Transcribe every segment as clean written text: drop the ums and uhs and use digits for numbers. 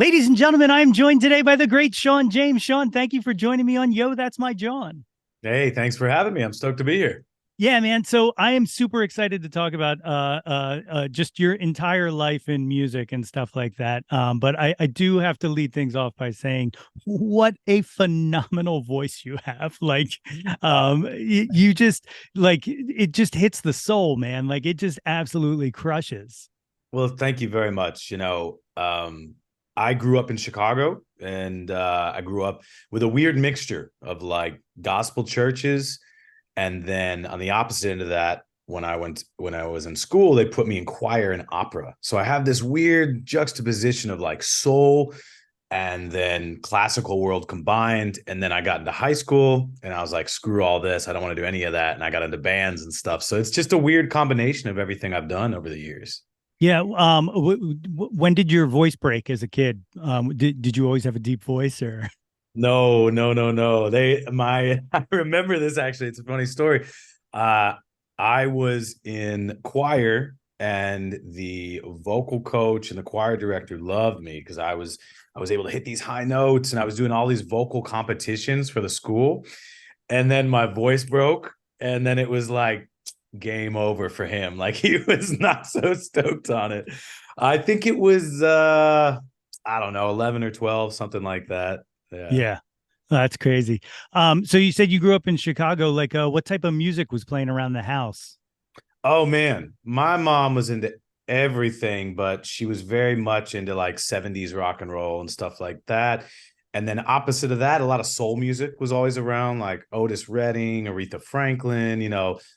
Ladies and gentlemen, I am joined today by the great Shawn James. Shawn, thank you for joining me on Yo, That's My Jawn. Hey, thanks for having me. I'm stoked to be here. Yeah, man. So I am super excited to talk about just your entire life in music and stuff like that. But I do have to lead things off by saying what a phenomenal voice you have. You just like it just hits the soul, man. Like it just absolutely crushes. Well, thank you very much. I grew up in Chicago and I grew up with a weird mixture of like gospel churches. And then on the opposite end of that, when I was in school, they put me in choir and opera. So I have this weird juxtaposition of like soul and then classical world combined. And then I got into high school and I was like, screw all this. I don't want to do any of that. And I got into bands and stuff. So it's just a weird combination of everything I've done over the years. Yeah. When did your voice break as a kid? Did you always have a deep voice or? No, no, no, no. I remember this actually. It's a funny story. Uh, I was in choir and the vocal coach and the choir director loved me because I was able to hit these high notes and I was doing all these vocal competitions for the school. And then my voice broke and then it was like game over for him. Like he was not so stoked on it. I think it was I don't know, 11 or 12, something like that. Yeah. Yeah. That's crazy. So you said you grew up in Chicago. What type of music was playing around the house? Oh man, my mom was into everything, but she was very much into like 70s rock and roll and stuff like that. And then opposite of that, a lot of soul music was always around, like Otis Redding, Aretha Franklin,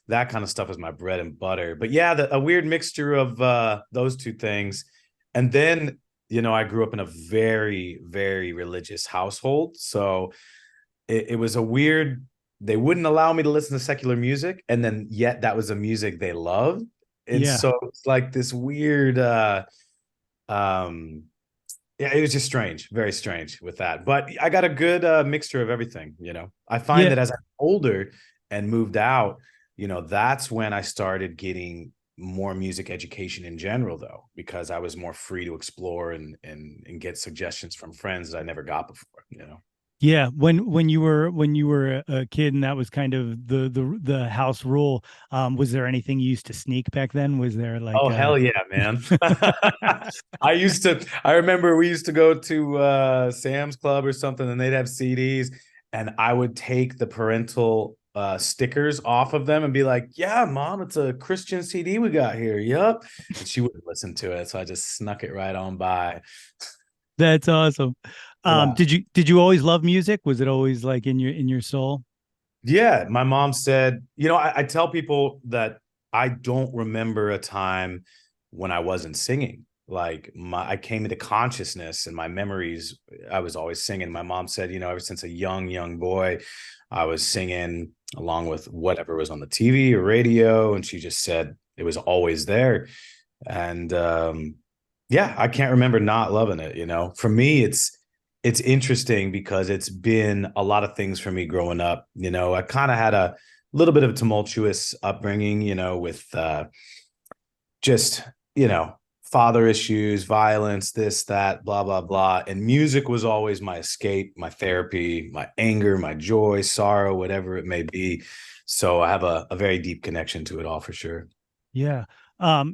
that kind of stuff was my bread and butter. But yeah, a weird mixture of those two things. And then, I grew up in a very, very religious household. So it was a weird, they wouldn't allow me to listen to secular music, and then yet that was a music they loved. And Yeah. so it's like this weird um yeah, it was just strange, very strange with that. But I got a good mixture of everything. I find Yeah. that as I'm older and moved out, that's when I started getting more music education in general, though, because I was more free to explore and get suggestions from friends that I never got before. Yeah. When you were a kid and that was kind of the house rule, was there anything you used to sneak back then? Was there Oh hell yeah, man. I remember we used to go to Sam's Club or something and they'd have CDs and I would take the parental stickers off of them and be like, "Yeah, mom, it's a Christian CD we got here." Yep. And she wouldn't listen to it, so I just snuck it right on by. That's awesome. Yeah. Did you always love music? Was it always like in your soul? Yeah, my mom said, I tell people that I don't remember a time when I wasn't singing. Like I came into consciousness and my memories, I was always singing. My mom said, ever since a young boy, I was singing along with whatever was on the TV or radio. And she just said it was always there. And yeah, I can't remember not loving it. For me, it's interesting because it's been a lot of things for me growing up. I kind of had a little bit of a tumultuous upbringing, with just, father issues, violence, this, that, blah, blah, blah. And music was always my escape, my therapy, my anger, my joy, sorrow, whatever it may be. So I have a very deep connection to it all for sure. Yeah.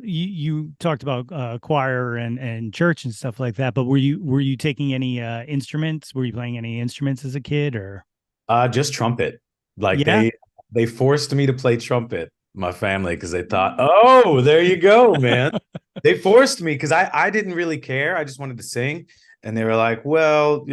You talked about choir and church and stuff like that, but were you taking any instruments? Were you playing any instruments as a kid or? Just trumpet. Like Yeah. they forced me to play trumpet, my family, because they thought, oh, there you go, man. They forced me because I didn't really care. I just wanted to sing. And they were like, well,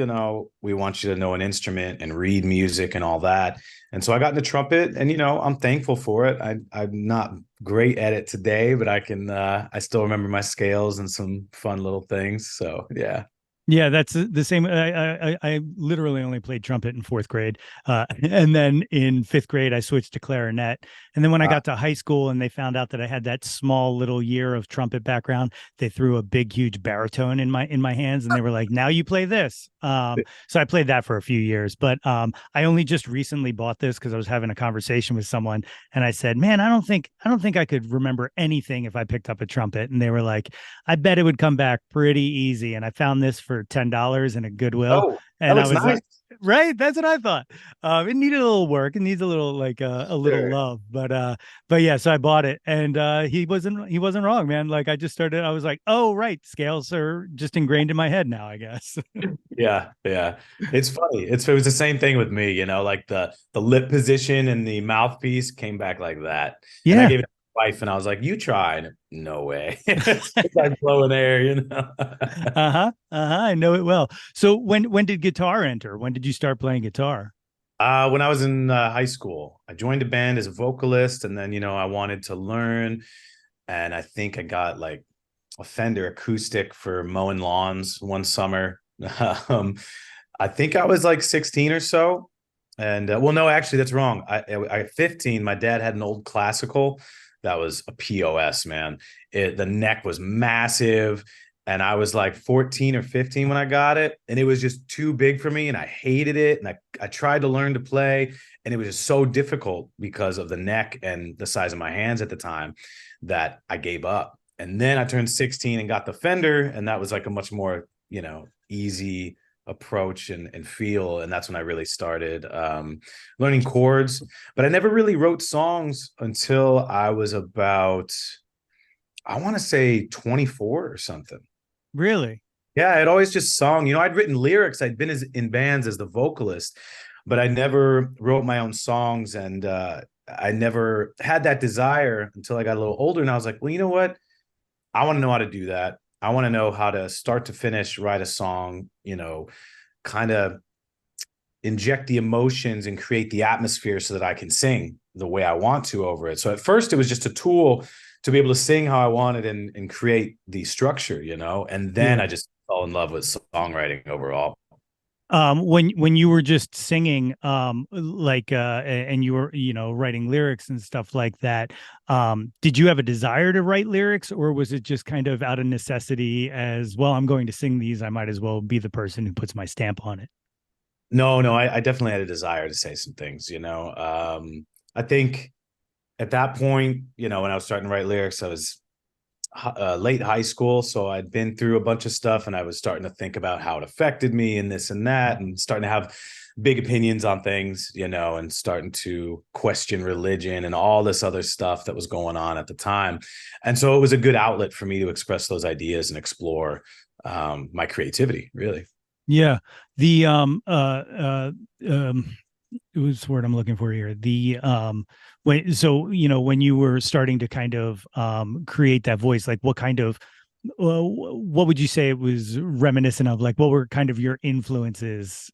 we want you to know an instrument and read music and all that. And so I got into trumpet and, I'm thankful for it. I'm not great at it today, but I still remember my scales and some fun little things. So yeah. Yeah, that's the same. I literally only played trumpet in fourth grade, and then in fifth grade I switched to clarinet. And then when I Uh, got to high school and they found out that I had that small little year of trumpet background, they threw a big, huge baritone in my hands, and they were like, "Now you play this." So I played that for a few years, but I only just recently bought this because I was having a conversation with someone, and I said, "Man, I don't think I could remember anything if I picked up a trumpet." And they were like, "I bet it would come back pretty easy." And I found this for $10 in a Goodwill. Oh, that And I looks was nice. like, right, that's what I thought. It needed a little work. It needs a little like a little Sure. love, but yeah, so I bought it, and he wasn't wrong, man. Like I just started, I was like, oh right, scales are just ingrained in my head now, I guess. Yeah, yeah. It's funny. It was the same thing with me, like the lip position and the mouthpiece came back like that. And I Yeah. gave it to my wife and I was like, you try. And no way. It's like blowing air. Uh-huh. Uh-huh. I know it well. So when did guitar enter? When did you start playing guitar? When I was in high school, I joined a band as a vocalist, and then I wanted to learn, and I think I got like a Fender acoustic for mowing lawns one summer. Um, I think I was like 16 or so. And well, no, actually, that's wrong. At 15, my dad had an old classical that was a POS, man. The neck was massive. And I was like 14 or 15 when I got it. And it was just too big for me. And I hated it. And I tried to learn to play. And it was just so difficult because of the neck and the size of my hands at the time that I gave up. And then I turned 16 and got the Fender. And that was like a much more, easy approach and feel. And that's when I really started learning chords. But I never really wrote songs until I was about, I want to say 24 or something. Really? Yeah, I'd always just sung. I'd written lyrics. I'd been in bands as the vocalist, but I never wrote my own songs. And I never had that desire until I got a little older. And I was like, well, you know what? I want to know how to do that. I want to know how to start to finish, write a song, kind of inject the emotions and create the atmosphere so that I can sing the way I want to over it. So at first it was just a tool to be able to sing how I wanted and create the structure, and then I Yeah. just fell in love with songwriting overall. When you were just singing, and you were, writing lyrics and stuff like that, did you have a desire to write lyrics, or was it just kind of out of necessity as well? I'm going to sing these. I might as well be the person who puts my stamp on it. No, no, I definitely had a desire to say some things, I think at that point, when I was starting to write lyrics, I was late high school. So I'd been through a bunch of stuff and I was starting to think about how it affected me and this and that, and starting to have big opinions on things, and starting to question religion and all this other stuff that was going on at the time. And so it was a good outlet for me to express those ideas and explore my creativity, really. Yeah. The it was the word I'm looking for here. When you were starting to kind of create that voice, like what would you say it was reminiscent of? Like what were kind of your influences?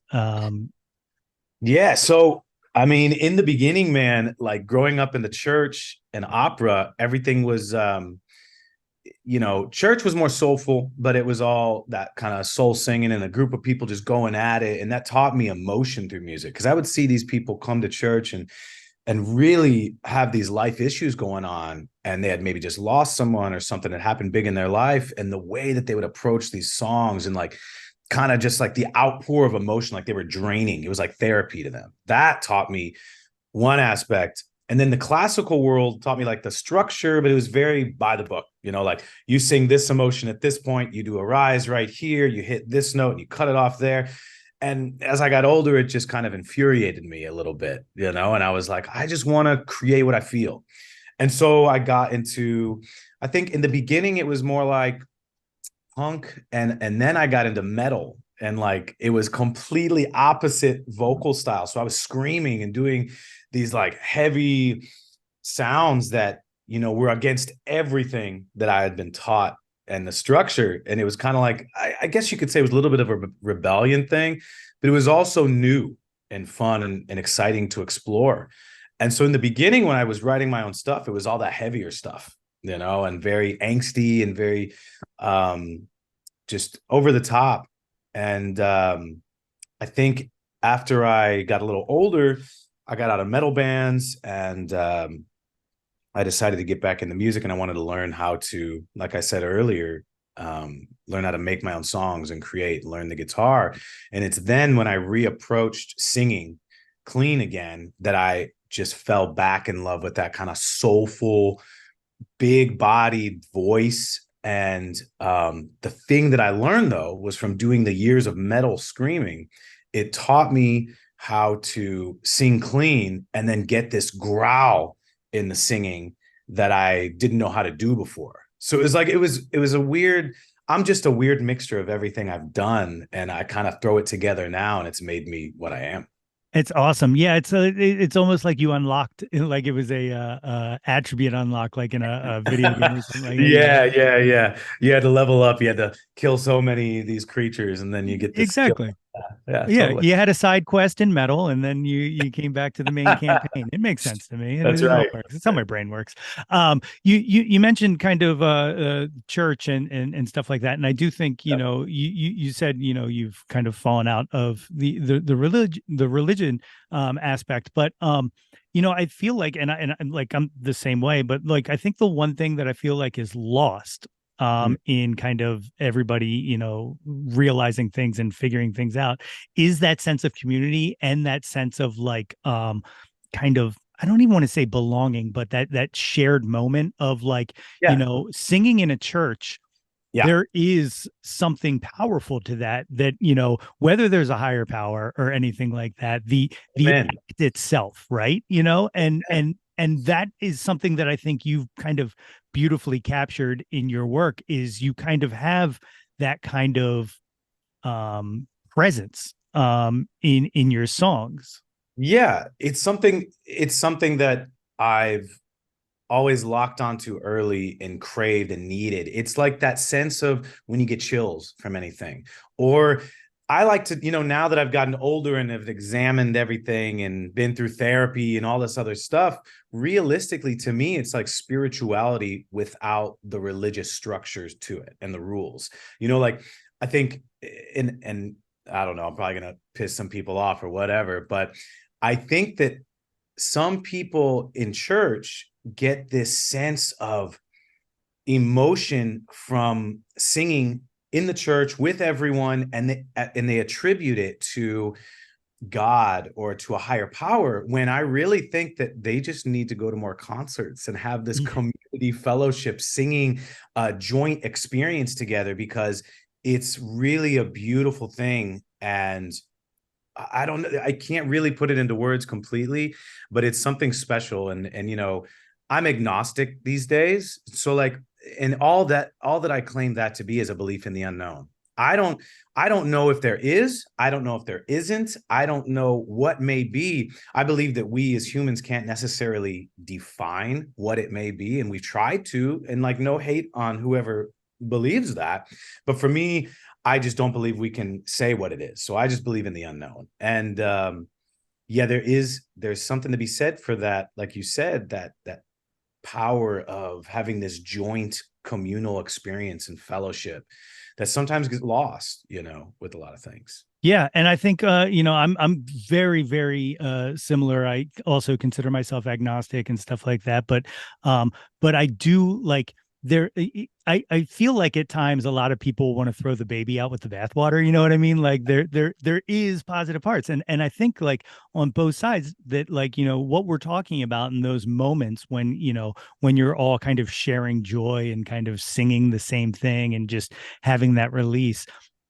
Yeah. So, I mean, in the beginning, man, like growing up in the church and opera, everything was, church was more soulful, but it was all that kind of soul singing and a group of people just going at it. And that taught me emotion through music, because I would see these people come to church and really have these life issues going on, and they had maybe just lost someone or something that happened big in their life, and the way that they would approach these songs and like kind of just like the outpour of emotion, like they were draining, it was like therapy to them. That taught me one aspect. And then the classical world taught me like the structure, but it was very by the book, like you sing this emotion at this point, you do a rise right here, you hit this note and you cut it off there. And as I got older, it just kind of infuriated me a little bit, and I was like, I just want to create what I feel. And so I got into, I think in the beginning, it was more like punk, and then I got into metal, and like it was completely opposite vocal style. So I was screaming and doing these like heavy sounds that, were against everything that I had been taught and the structure. And it was kind of like, I guess you could say it was a little bit of a rebellion thing, but it was also new and fun and exciting to explore. And so in the beginning, when I was writing my own stuff, it was all that heavier stuff, and very angsty and very just over the top. And I think after I got a little older, I got out of metal bands, and I decided to get back into music, and I wanted to learn how to, like I said earlier, learn how to make my own songs and create, learn the guitar. And it's then when I reapproached singing clean again that I just fell back in love with that kind of soulful, big bodied voice And the thing that I learned, though, was from doing the years of metal screaming, it taught me how to sing clean and then get this growl in the singing that I didn't know how to do before. So it was like it was a weird, I'm just a weird mixture of everything I've done, and I kind of throw it together now, and it's made me what I am. It's awesome. Yeah, it's almost like you unlocked like it was a attribute unlock like in a video game or something like that, you know. Yeah. You had to level up. You had to kill so many of these creatures, and then you get this skill. Exactly. Yeah, Yeah, totally. you had a side quest in metal, and then you came back to the main campaign. It makes sense to me, and That's it all right. works. It's how my brain works. You mentioned kind of church and stuff like that, and I do think you said you've kind of fallen out of the religion aspect, but I feel like and like I'm the same way, but like I think the one thing that I feel like is lost Mm. in kind of everybody, realizing things and figuring things out is that sense of community and that sense of like kind of I don't even want to say belonging, but that shared moment of like, Yeah. singing in a church. Yeah. There is something powerful to that, whether there's a higher power or anything like that, the Amen. act itself, right? And that is something that I think you've kind of beautifully captured in your work is you kind of have that kind of presence in your songs. Yeah. It's something that I've always locked onto early and craved and needed. It's like that sense of when you get chills from anything. Or I like to, now that I've gotten older and have examined everything and been through therapy and all this other stuff, realistically, to me, it's like spirituality without the religious structures to it and the rules. Like I think, and I don't know, I'm probably going to piss some people off or whatever, but I think that some people in church get this sense of emotion from singing in the church with everyone, and they attribute it to God or to a higher power, when I really think that they just need to go to more concerts and have this community fellowship singing a joint experience together, because it's really a beautiful thing. And I don't know, I can't really put it into words completely, but it's something special. And I'm agnostic these days. So like, and all that I claim that to be is a belief in the unknown. I don't I don't know if there is, I don't know if there isn't, I don't know what may be. I believe that we as humans can't necessarily define what it may be, and we've tried to, and like, no hate on whoever believes that. But for me, I just don't believe we can say what it is. So I just believe in the unknown. And yeah, there's something to be said for that. Like you said, that power of having this joint communal experience and fellowship that sometimes gets lost, with a lot of things. Yeah, and I think I'm very very similar. I also consider myself agnostic and stuff like that, but I do like there I feel like at times a lot of people want to throw the baby out with the bathwater, you know what I mean? Like there is positive parts, and I think like on both sides that like what we're talking about in those moments when when you're all kind of sharing joy and kind of singing the same thing and just having that release.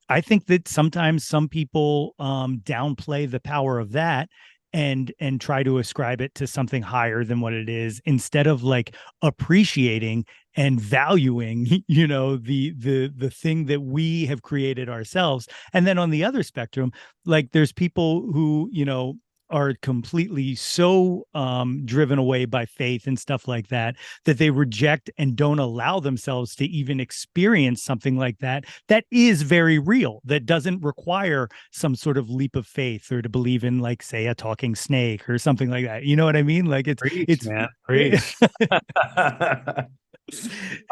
I think that sometimes some people downplay the power of that and try to ascribe it to something higher than what it is instead of like appreciating and valuing the thing that we have created ourselves. And then on the other spectrum, like there's people who are completely so driven away by faith and stuff like that that they reject and don't allow themselves to even experience something like that is very real, that doesn't require some sort of leap of faith or to believe in like say a talking snake or something like that, you know what I mean? Like Preach, it's man, preach.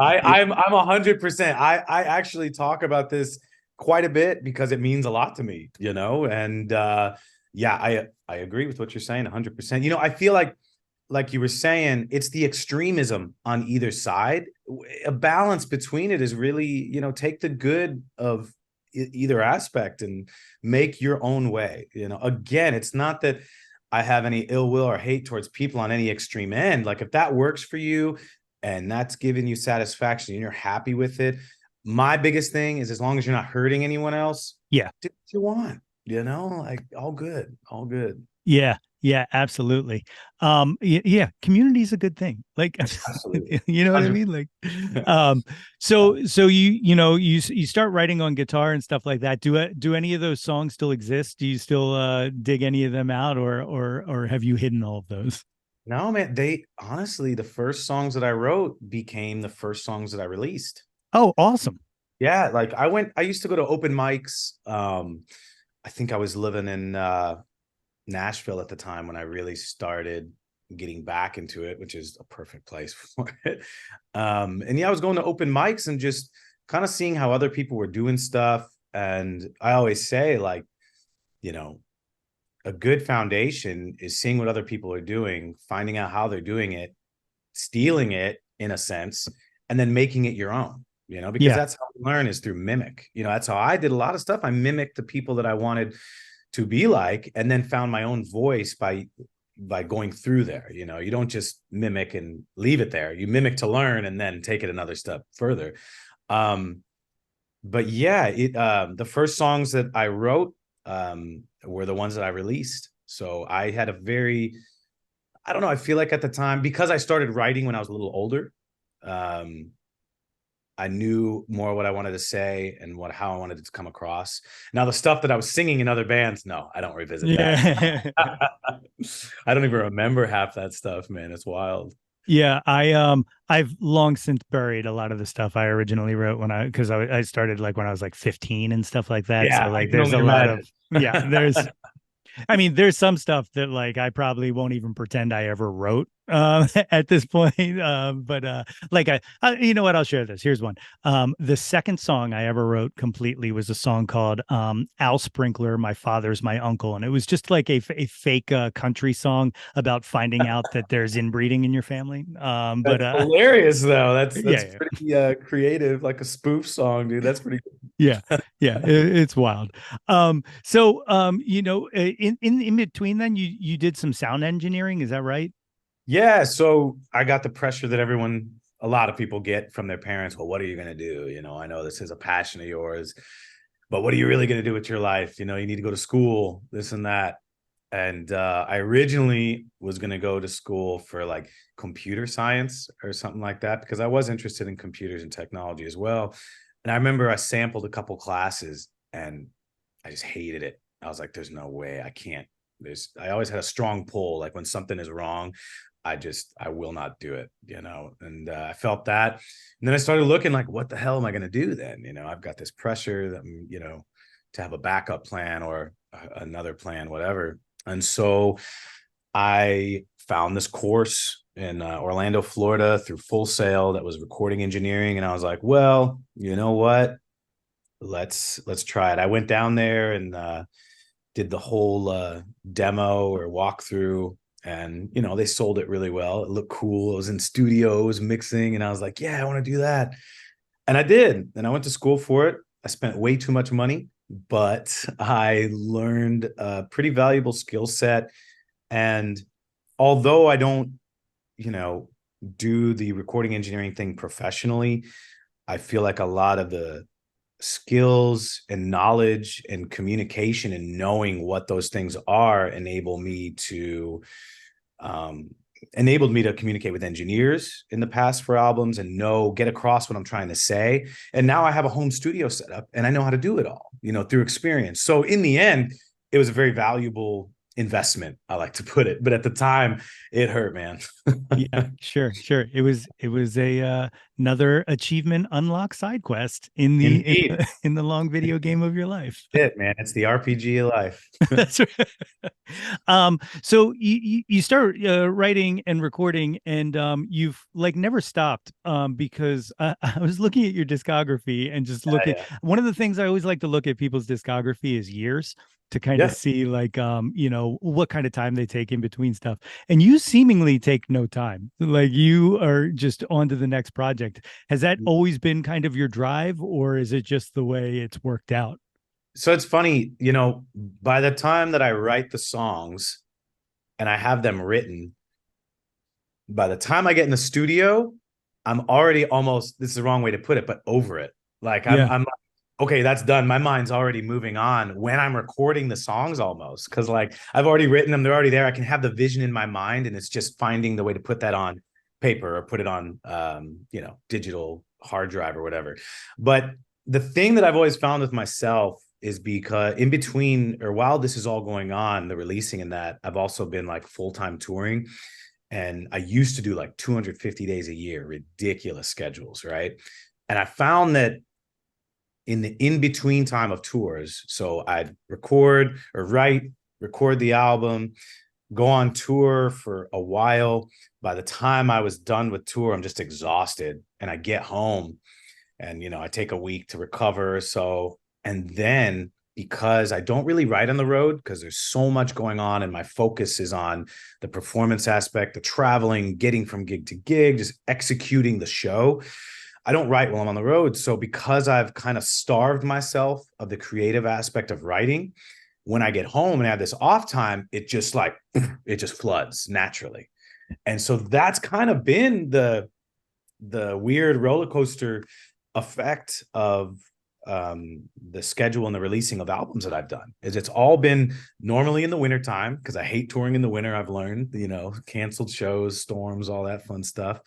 I'm 100%. I actually talk about this quite a bit because it means a lot to me, and yeah, I agree with what you're saying 100%. I feel like you were saying, it's the extremism on either side. A balance between it is really, take the good of either aspect and make your own way. Again, it's not that I have any ill will or hate towards people on any extreme end. Like if that works for you, and that's giving you satisfaction and you're happy with it. My biggest thing is, as long as you're not hurting anyone else, Yeah. do what you want, like all good, all good. Yeah, yeah, absolutely. Yeah, community is a good thing. Like, Absolutely. you know what I 100%. mean? Like, um, so you start writing on guitar and stuff like that. Do any of those songs still exist? Do you still dig any of them out, or have you hidden all of those? No, man, they honestly, the first songs that I wrote became the first songs that I released. Oh, awesome. Yeah, like I used to go to open mics. I think I was living in Nashville at the time when I really started getting back into it, which is a perfect place for it. And yeah, I was going to open mics and just kind of seeing how other people were doing stuff. And I always say, like, you know, a good foundation is seeing what other people are doing, finding out how they're doing it, stealing it in a sense, and then making it your own, because Yeah, that's how we learn, is through mimic. That's how I did a lot of stuff. I mimicked the people that I wanted to be like, and then found my own voice by going through there. You don't just mimic and leave it there. You mimic to learn and then take it another step further. But yeah, the first songs that I wrote were the ones that I released. So I had a very, I don't know, I feel like at the time, because I started writing when I was a little older, um, I knew more what I wanted to say and how I wanted it to come across. Now, the stuff that I was singing in other bands, no, I don't revisit that. yeah. I don't even remember half that stuff, man. It's wild. Yeah, I've long since buried a lot of the stuff I originally wrote when I started like when I was like 15 and stuff like that. So Yeah, I like can there's only a lot of imagine. yeah, I mean, there's some stuff that like I probably won't even pretend I ever wrote at this point. But like you know what? I'll share this. Here's one. The second song I ever wrote completely was a song called "Al Sprinkler, My Father's My Uncle," and it was just like a fake country song about finding out that there's inbreeding in your family. But That's hilarious, though. That's yeah, pretty creative, like a spoof song, dude. That's pretty yeah, good. yeah, it's wild. In between, then you did some sound engineering. Is that right? Yeah, so I got the pressure that a lot of people get from their parents. Well, what are you going to do? I know this is a passion of yours, but what are you really going to do with your life? You need to go to school, this and that. And I originally was going to go to school for like computer science or something like that, because I was interested in computers and technology as well. And I remember I sampled a couple classes and I just hated it. I was like, there's no way, I can't. I always had a strong pull. Like when something is wrong, I will not do it, and I felt that. And then I started looking like, what the hell am I going to do then? I've got this pressure that, to have a backup plan or another plan, whatever. And so I found this course in Orlando, Florida through Full Sail that was recording engineering. And I was like, well, you know what? Let's try it. I went down there and did the whole demo or walkthrough, and they sold it really well. It looked cool. It was in studios mixing, and I was like, yeah, I want to do that. And I did. And I went to school for it. I spent way too much money, but I learned a pretty valuable skill set. And although I don't, you know, do the recording engineering thing professionally, I feel like a lot of the skills and knowledge and communication and knowing what those things are um, enabled me to communicate with engineers in the past for albums and get across what I'm trying to say. And now I have a home studio set up and I know how to do it all, through experience. So in the end, it was a very valuable investment, I like to put it. But at the time, it hurt, man. Yeah, sure, sure. It was a another achievement unlock side quest in the Indeed. in the long video game of your life. It, man. It's the RPG of life. That's right. So you start writing and recording, and you've like never stopped. Because I was looking at your discography and just looking. Yeah. One of the things I always like to look at people's discography is years to kind of Yeah. see like what kind of time they take in between stuff. And you seemingly take no time. Like you are just on to the next project. Has that always been kind of your drive, or is it just the way it's worked out? So it's funny, by the time that I write the songs and I have them written, by the time I get in the studio, I'm already almost, this is the wrong way to put it, but over it. Like Yeah. I'm okay, that's done. My mind's already moving on when I'm recording the songs almost. Cause like I've already written them, they're already there. I can have the vision in my mind, and it's just finding the way to put that on paper or put it on digital hard drive or whatever. But the thing that I've always found with myself is because in between or while this is all going on, the releasing and that, I've also been like full-time touring. And I used to do like 250 days a year, ridiculous schedules, right? And I found that in the in between time of tours, so I'd record or write, record the album, go on tour for a while. By the time I was done with tour, I'm just exhausted. And I get home and, I take a week to recover. So, and then because I don't really write on the road because there's so much going on and my focus is on the performance aspect, the traveling, getting from gig to gig, just executing the show. I don't write while I'm on the road. So because I've kind of starved myself of the creative aspect of writing, when I get home and I have this off time, it just like, it just floods naturally. And so that's kind of been the weird roller coaster effect of the schedule and the releasing of albums that I've done. Is it's all been normally in the wintertime because I hate touring in the winter. I've learned, canceled shows, storms, all that fun stuff.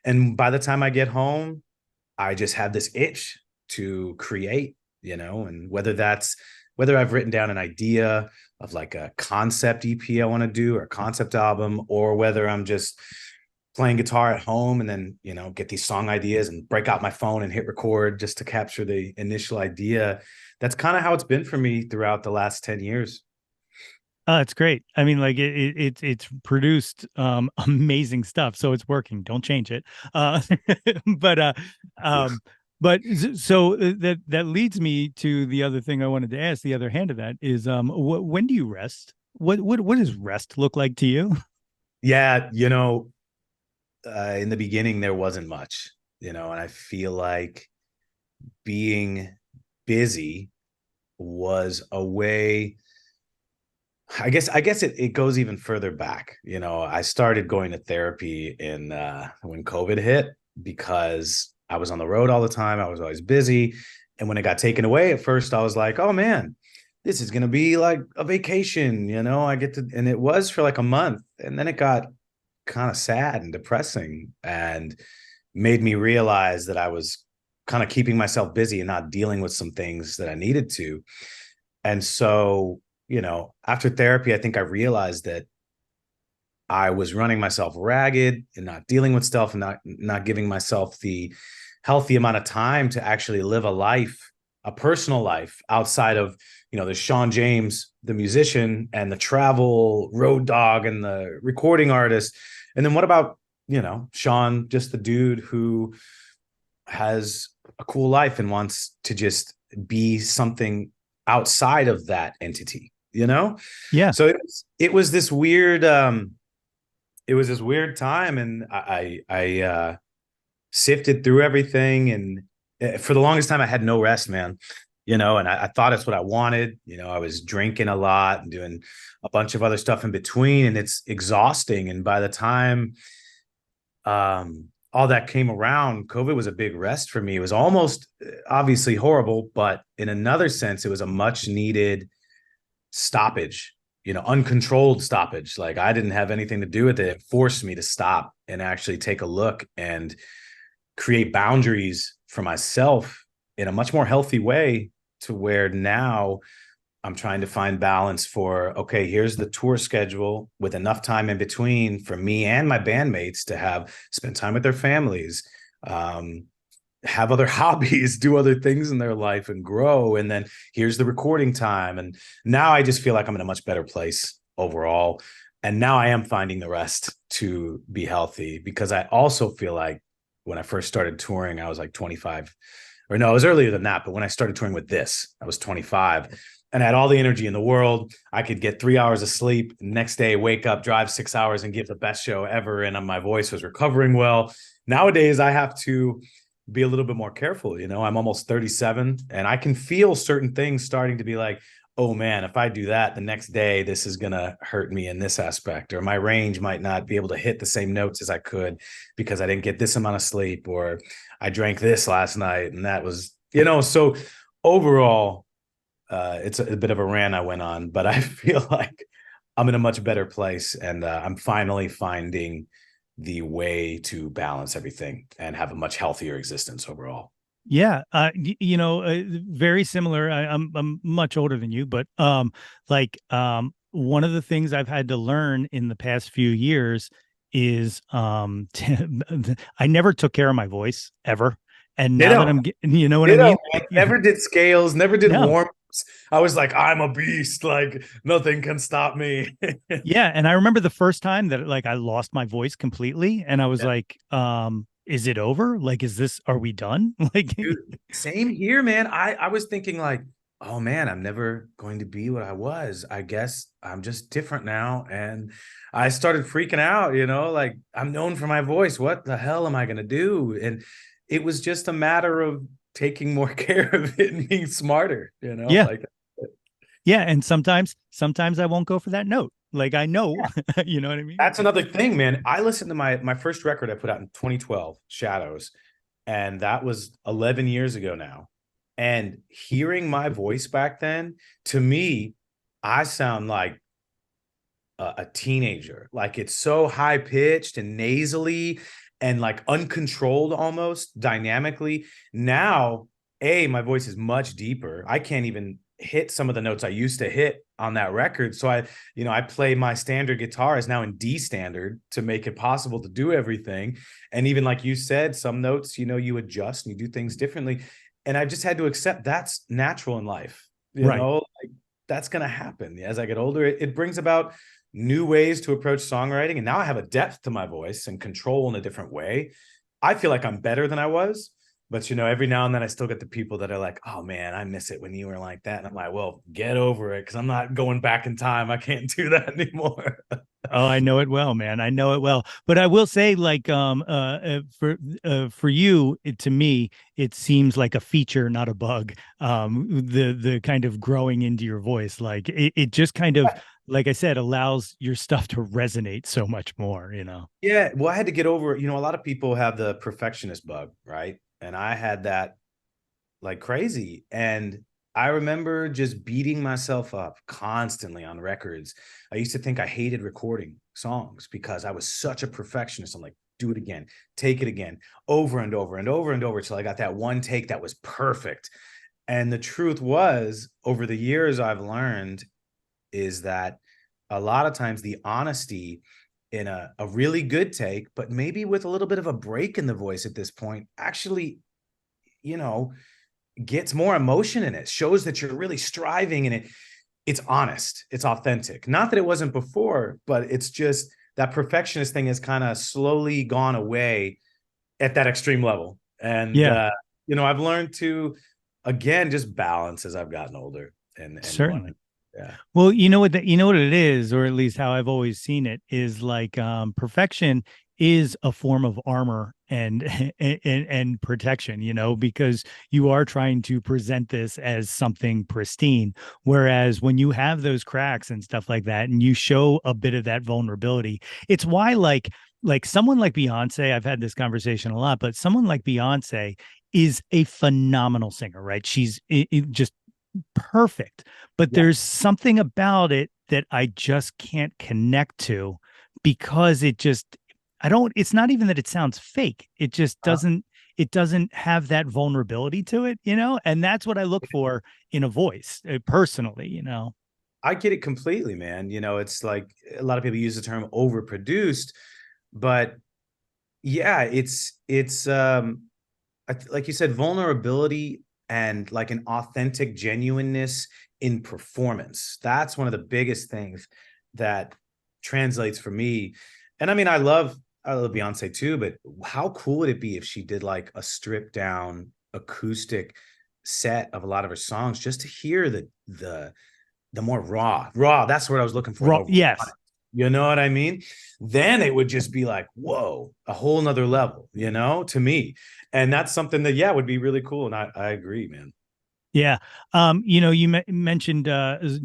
And by the time I get home, I just have this itch to create, and whether I've written down an idea of like a concept EP I want to do or a concept album, or whether I'm just playing guitar at home and then, get these song ideas and break out my phone and hit record just to capture the initial idea. That's kind of how it's been for me throughout the last 10 years. It's great. I mean, like it's produced amazing stuff, so it's working. Don't change it. But Yeah. um, so that leads me to the other thing I wanted to ask. The other hand of that is, when do you rest? What does rest look like to you? Yeah. In the beginning, there wasn't much, and I feel like being busy was a way. I guess it goes even further back. I started going to therapy in when COVID hit because I was on the road all the time. I was always busy. And when it got taken away at first, I was like, oh man, this is gonna be like a vacation, I get to, and it was for like a month. And then it got kind of sad and depressing and made me realize that I was kind of keeping myself busy and not dealing with some things that I needed to. And so, after therapy, I think I realized that I was running myself ragged and not dealing with stuff and not giving myself the healthy amount of time to actually live a life, a personal life outside of, there's Shawn James, the musician, and the travel road dog and the recording artist. And then what about, Shawn, just the dude who has a cool life and wants to just be something outside of that entity, Yeah. So it was this weird time, and I sifted through everything, and for the longest time I had no rest, man. And I thought it's what I wanted. I was drinking a lot and doing a bunch of other stuff in between, and it's exhausting. And by the time all that came around, COVID was a big rest for me. It was almost obviously horrible, but in another sense, it was a much needed stoppage, uncontrolled stoppage. Like I didn't have anything to do with it. It forced me to stop and actually take a look and create boundaries for myself in a much more healthy way, to where now I'm trying to find balance for, okay, here's the tour schedule with enough time in between for me and my bandmates to spend time with their families, have other hobbies, do other things in their life and grow. And then here's the recording time. And now I just feel like I'm in a much better place overall. And now I am finding the rest to be healthy, because I also feel like when I first started touring, I was like 25, or no, it was earlier than that. But when I started touring with this, I was 25 and I had all the energy in the world. I could get 3 hours of sleep, next day, wake up, drive 6 hours and give the best show ever. And my voice was recovering well. Nowadays, I have to be a little bit more careful. I'm almost 37 and I can feel certain things starting to be like, oh man, if I do that the next day, this is going to hurt me in this aspect, or my range might not be able to hit the same notes as I could because I didn't get this amount of sleep, or I drank this last night. And that was, so overall, it's a bit of a rant I went on, but I feel like I'm in a much better place, and I'm finally finding the way to balance everything and have a much healthier existence overall. Yeah, very similar. I'm much older than you, but one of the things I've had to learn in the past few years is I never took care of my voice ever, and now that Ditto. I'm getting, you know what I Ditto, mean? man. Never did scales, never did No, warm-ups. I was like, I'm a beast. Like nothing can stop me. yeah, and I remember the first time that like I lost my voice completely, and I was Yeah. like, is it over? Like, are we done? Like, Dude, same here, man. I was thinking like, oh man, I'm never going to be what I was. I guess I'm just different now. And I started freaking out, like I'm known for my voice. What the hell am I going to do? And it was just a matter of taking more care of it and being smarter, yeah, like yeah, and sometimes I won't go for that note. Like I know, you know what I mean? that's another thing, man. I listened to my first record I put out in 2012, Shadows, and that was 11 years ago now. And hearing my voice back then, to me, I sound like a teenager. Like it's so high pitched and nasally and like uncontrolled almost dynamically. Now, my voice is much deeper. I can't even hit some of the notes I used to hit on that record. So I play my standard guitar is now in D standard to make it possible to do everything. And even like you said, some notes, you adjust and you do things differently. And I just had to accept that's natural in life, Right. like that's going to happen as I get older. It brings about new ways to approach songwriting. And now I have a depth to my voice and control in a different way. I feel like I'm better than I was. But every now and then I still get the people that are like, "Oh man, I miss it when you were like that." And I'm like, "Well, get over it, because I'm not going back in time. I can't do that anymore." Oh, I know it well, man. I know it well. But I will say, like, for you, to me, it seems like a feature, not a bug. The kind of growing into your voice, like it just kind of, like I said, allows your stuff to resonate so much more. Yeah, well, I had to get over. A lot of people have the perfectionist bug, right? And I had that like crazy. And I remember just beating myself up constantly on records. I used to think I hated recording songs because I was such a perfectionist. I'm like, do it again, take it again, over and over and over and over till I got that one take that was perfect. And the truth was, over the years, I've learned is that a lot of times the honesty in a really good take, but maybe with a little bit of a break in the voice at this point, actually, you know, gets more emotion in it, shows that you're really striving, and it's honest, it's authentic. Not that it wasn't before, but it's just that perfectionist thing has kind of slowly gone away at that extreme level. And Yeah, I've learned to again just balance as I've gotten older and certainly. whatnot. Yeah. Well, you know what it is, or at least how I've always seen it, is like perfection is a form of armor and and protection, because you are trying to present this as something pristine. Whereas when you have those cracks and stuff like that, and you show a bit of that vulnerability, it's why like someone like Beyonce, I've had this conversation a lot, but someone like Beyonce is a phenomenal singer, right? She's just perfect, but Yeah. there's something about it that I just can't connect to because it's not even that it sounds fake. It just Uh, doesn't have that vulnerability to it, and that's what I look for in a voice, personally. I get it completely, man. It's like a lot of people use the term overproduced, but yeah, like you said, vulnerability and like an authentic genuineness in performance. That's one of the biggest things that translates for me. And I mean, I love Beyonce too, but how cool would it be if she did like a stripped down acoustic set of a lot of her songs just to hear the more raw. That's what I was looking for. Raw, The raw, yes. you know what I mean? Then it would just be like, whoa, a whole nother level, to me. And that's something that, yeah, would be really cool. And I agree, man. Yeah. You mentioned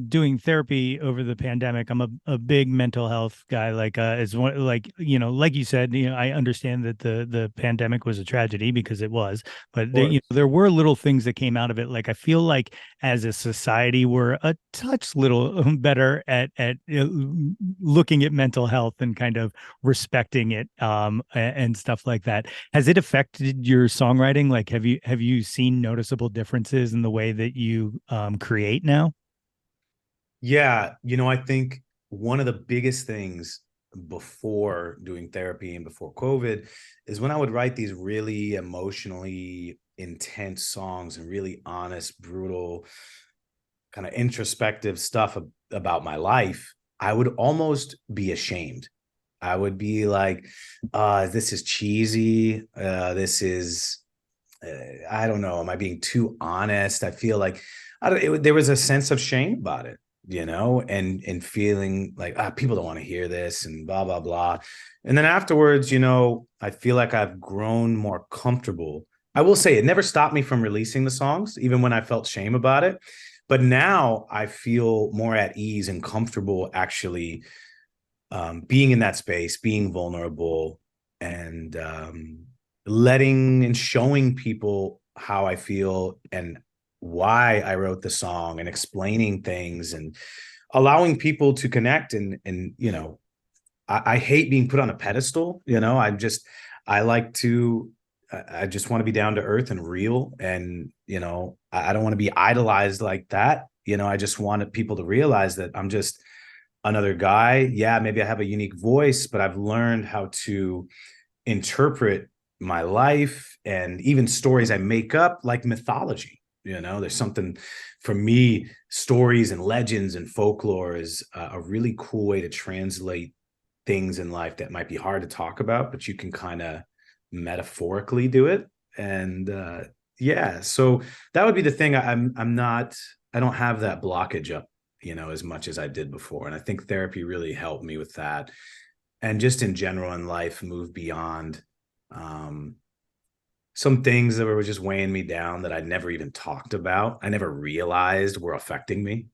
doing therapy over the pandemic. I'm a big mental health guy. Like, as one, like, like you said, I understand that the pandemic was a tragedy because it was, but Of there were little things that came out of it. Like, I feel like as a society, we're a touch little better at looking at mental health and kind of respecting it, and stuff like that. Has it affected your songwriting? Like, have you seen noticeable differences in the way that you create now? Yeah, I think one of the biggest things before doing therapy and before COVID is when I would write these really emotionally intense songs and really honest, brutal, kind of introspective stuff about my life, I would almost be ashamed. I would be like, this is cheesy. This is, I don't know. Am I being too honest? I feel like there was a sense of shame about it, and feeling like people don't want to hear this and blah, blah, blah. And then afterwards, I feel like I've grown more comfortable. I will say it never stopped me from releasing the songs, even when I felt shame about it. But now I feel more at ease and comfortable actually being in that space, being vulnerable, and letting and showing people how I feel and why I wrote the song and explaining things and allowing people to connect. And I hate being put on a pedestal. I like to. I just want to be down to earth and real, and I don't want to be idolized like that. I just wanted people to realize that I'm just another guy. Yeah, maybe I have a unique voice, but I've learned how to interpret my life and even stories I make up like mythology. There's something for me, stories and legends and folklore is a really cool way to translate things in life that might be hard to talk about, but you can kind of metaphorically do it. And yeah, so that would be the thing. I'm not, I don't have that blockage up, as much as I did before. And I think therapy really helped me with that. And just in general in life, move beyond um, some things that were just weighing me down that I never even talked about. I never realized were affecting me,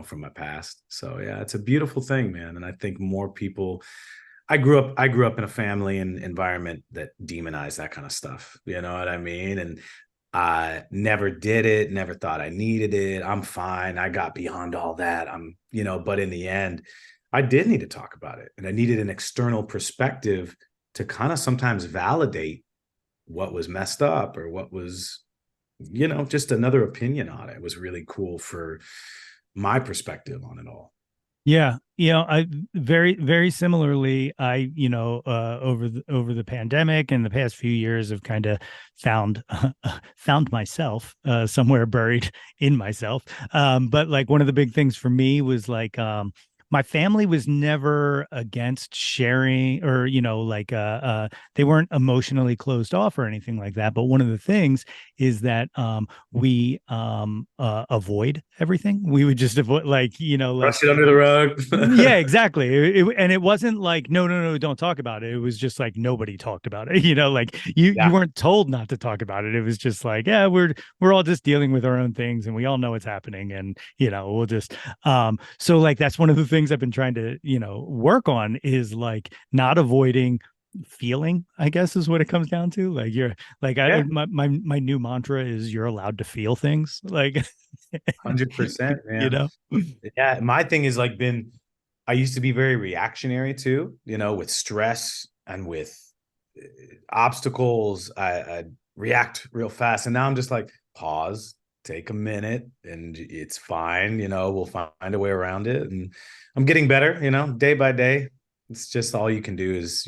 from my past. So yeah, it's a beautiful thing, man. And I think more people, I grew up in a family and environment that demonized that kind of stuff. You know what I mean? And I never did it, never thought I needed it. I'm fine. I got beyond all that. But in the end, I did need to talk about it. And I needed an external perspective to kind of sometimes validate what was messed up or what was, just another opinion on it. It was really cool for my perspective on it all. Yeah, I very, very similarly, over the pandemic and the past few years have kind of found found myself somewhere buried in myself. But like one of the big things for me was like my family was never against sharing or they weren't emotionally closed off or anything like that. But one of the things is that we avoid everything. We would just avoid like Brush it under the rug. yeah, exactly. And it wasn't like no, no, no, don't talk about it. It was just like nobody talked about it. Like you Yeah. weren't told not to talk about it. It was just like yeah, we're all just dealing with our own things, and we all know what's happening, and we'll just so like that's one of the things I've been trying to work on is like not avoiding feeling, I guess, is what it comes down to. Like you're like Yeah. my new mantra is you're allowed to feel things, like 100%, you man. know. Yeah. My thing is like I used to be very reactionary too, with stress and with uh, obstacles. I'd react real fast. And now I'm just like, pause, take a minute, and it's fine. We'll find a way around it. And I'm getting better, day by day. It's just all you can do is,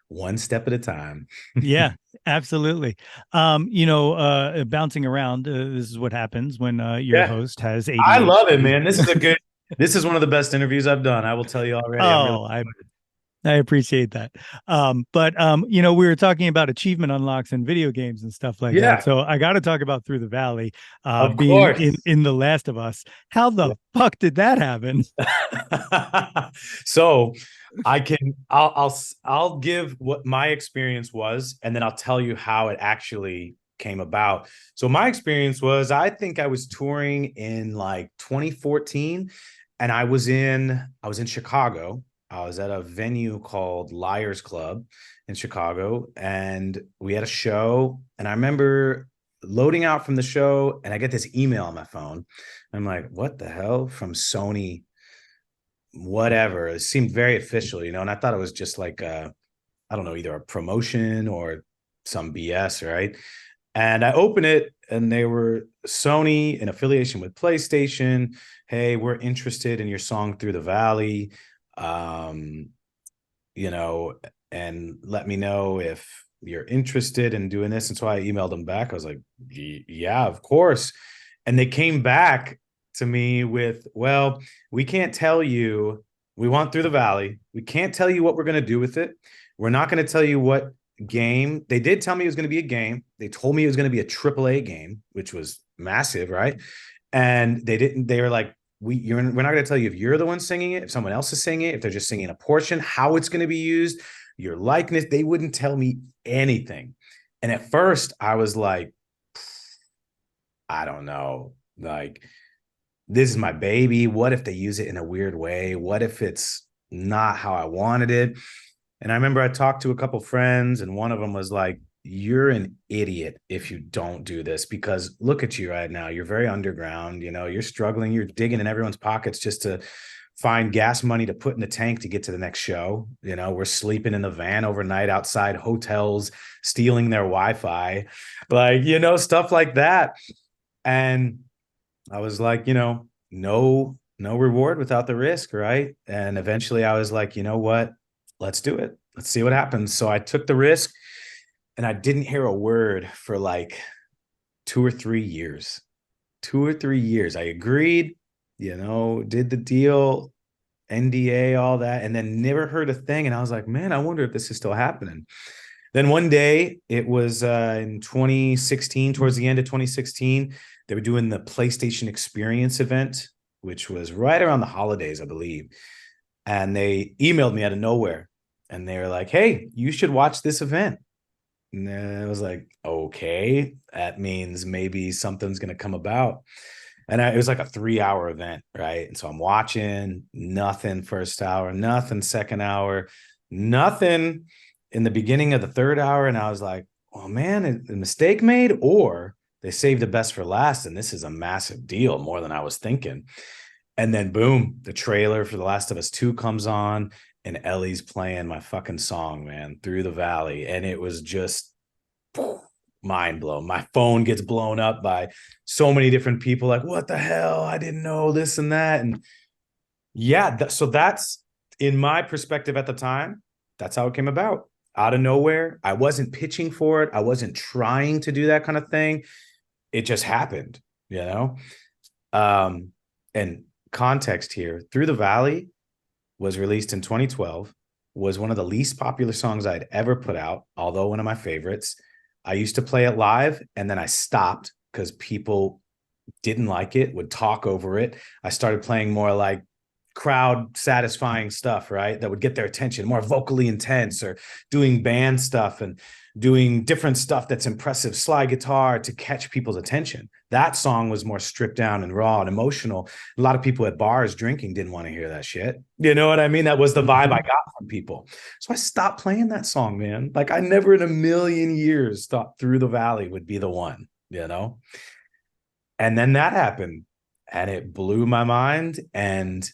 one step at a time. Yeah, absolutely. Bouncing around, this is what happens when your Yeah. host has I love it, ADHD. man. This is one of the best interviews I've done. I will tell you already. I'm really Oh, I appreciate that. But we were talking about achievement unlocks in video games and stuff like that. Yeah, So I got to talk about Through the Valley, of being course. in The Last of Us. How the fuck did that happen? So I'll give what my experience was, and then I'll tell you how it actually came about. So my experience was, I think I was touring in like 2014, and I was in Chicago. I was at a venue called Liars Club in Chicago, and we had a show. And I remember loading out from the show, and I get this email on my phone. I'm like, what the hell? From Sony, whatever. It seemed very official, and I thought it was just like I don't know, either a promotion or some BS, right? And I open it, and they were Sony in affiliation with PlayStation. Hey, we're interested in your song Through the Valley. Um, you know, and let me know if you're interested in doing this. And so I emailed them back. I was like, yeah, of course. And they came back to me with, well, we can't tell you. We want Through the Valley. We can't tell you what we're going to do with it. We're not going to tell you what game. They did tell me it was going to be a game. They told me it was going to be a AAA game, which was massive, right? And they didn't. They were like, we're not going to tell you if you're the one singing it, if someone else is singing it, if they're just singing a portion, how it's going to be used, your likeness. They wouldn't tell me anything. And at first, I was like, I don't know, like, this is my baby. What if they use it in a weird way? What if it's not how I wanted it? And I remember I talked to a couple friends, and one of them was like, you're an idiot if you don't do this, because look at you right now. You're very underground. You're struggling. You're digging in everyone's pockets just to find gas money to put in the tank to get to the next show. We're sleeping in the van overnight outside hotels, stealing their Wi-Fi, like, stuff like that. And I was like, no reward without the risk, right? And eventually I was like, you know what? Let's do it. Let's see what happens. So I took the risk, and I didn't hear a word for like 2 or 3 years. 2 or 3 years. I agreed, did the deal, NDA, all that, and then never heard a thing. And I was like, man, I wonder if this is still happening. Then one day, it was in 2016, towards the end of 2016, they were doing the PlayStation Experience event, which was right around the holidays, I believe. And they emailed me out of nowhere, and they were like, hey, you should watch this event. And I was like, okay, that means maybe something's going to come about. And it was like a 3-hour event, right? And so I'm watching, nothing first hour, nothing second hour, nothing in the beginning of the third hour. And I was like, oh man, a mistake made, or they saved the best for last. And this is a massive deal, more than I was thinking. And then boom, the trailer for The Last of Us 2 comes on, and Ellie's playing my fucking song, man, Through the Valley. And it was just mind blown. My phone gets blown up by so many different people, like, what the hell? I didn't know this and that. And yeah, so that's, in my perspective at the time, that's how it came about. Out of nowhere. I wasn't pitching for it. I wasn't trying to do that kind of thing. It just happened, and context here, Through the Valley was released in 2012, was one of the least popular songs I'd ever put out, although one of my favorites. I used to play it live, and then I stopped because people didn't like it, would talk over it. I started playing more like crowd satisfying stuff, right? That would get their attention, more vocally intense, or doing band stuff and doing different stuff that's impressive slide guitar to catch people's attention. That song was more stripped down and raw and emotional. A lot of people at bars drinking didn't want to hear that shit. You know what I mean? That was the vibe I got from people. So I stopped playing that song, man. Like, I never in a million years thought Through the Valley would be the one, And then that happened, and it blew my mind. And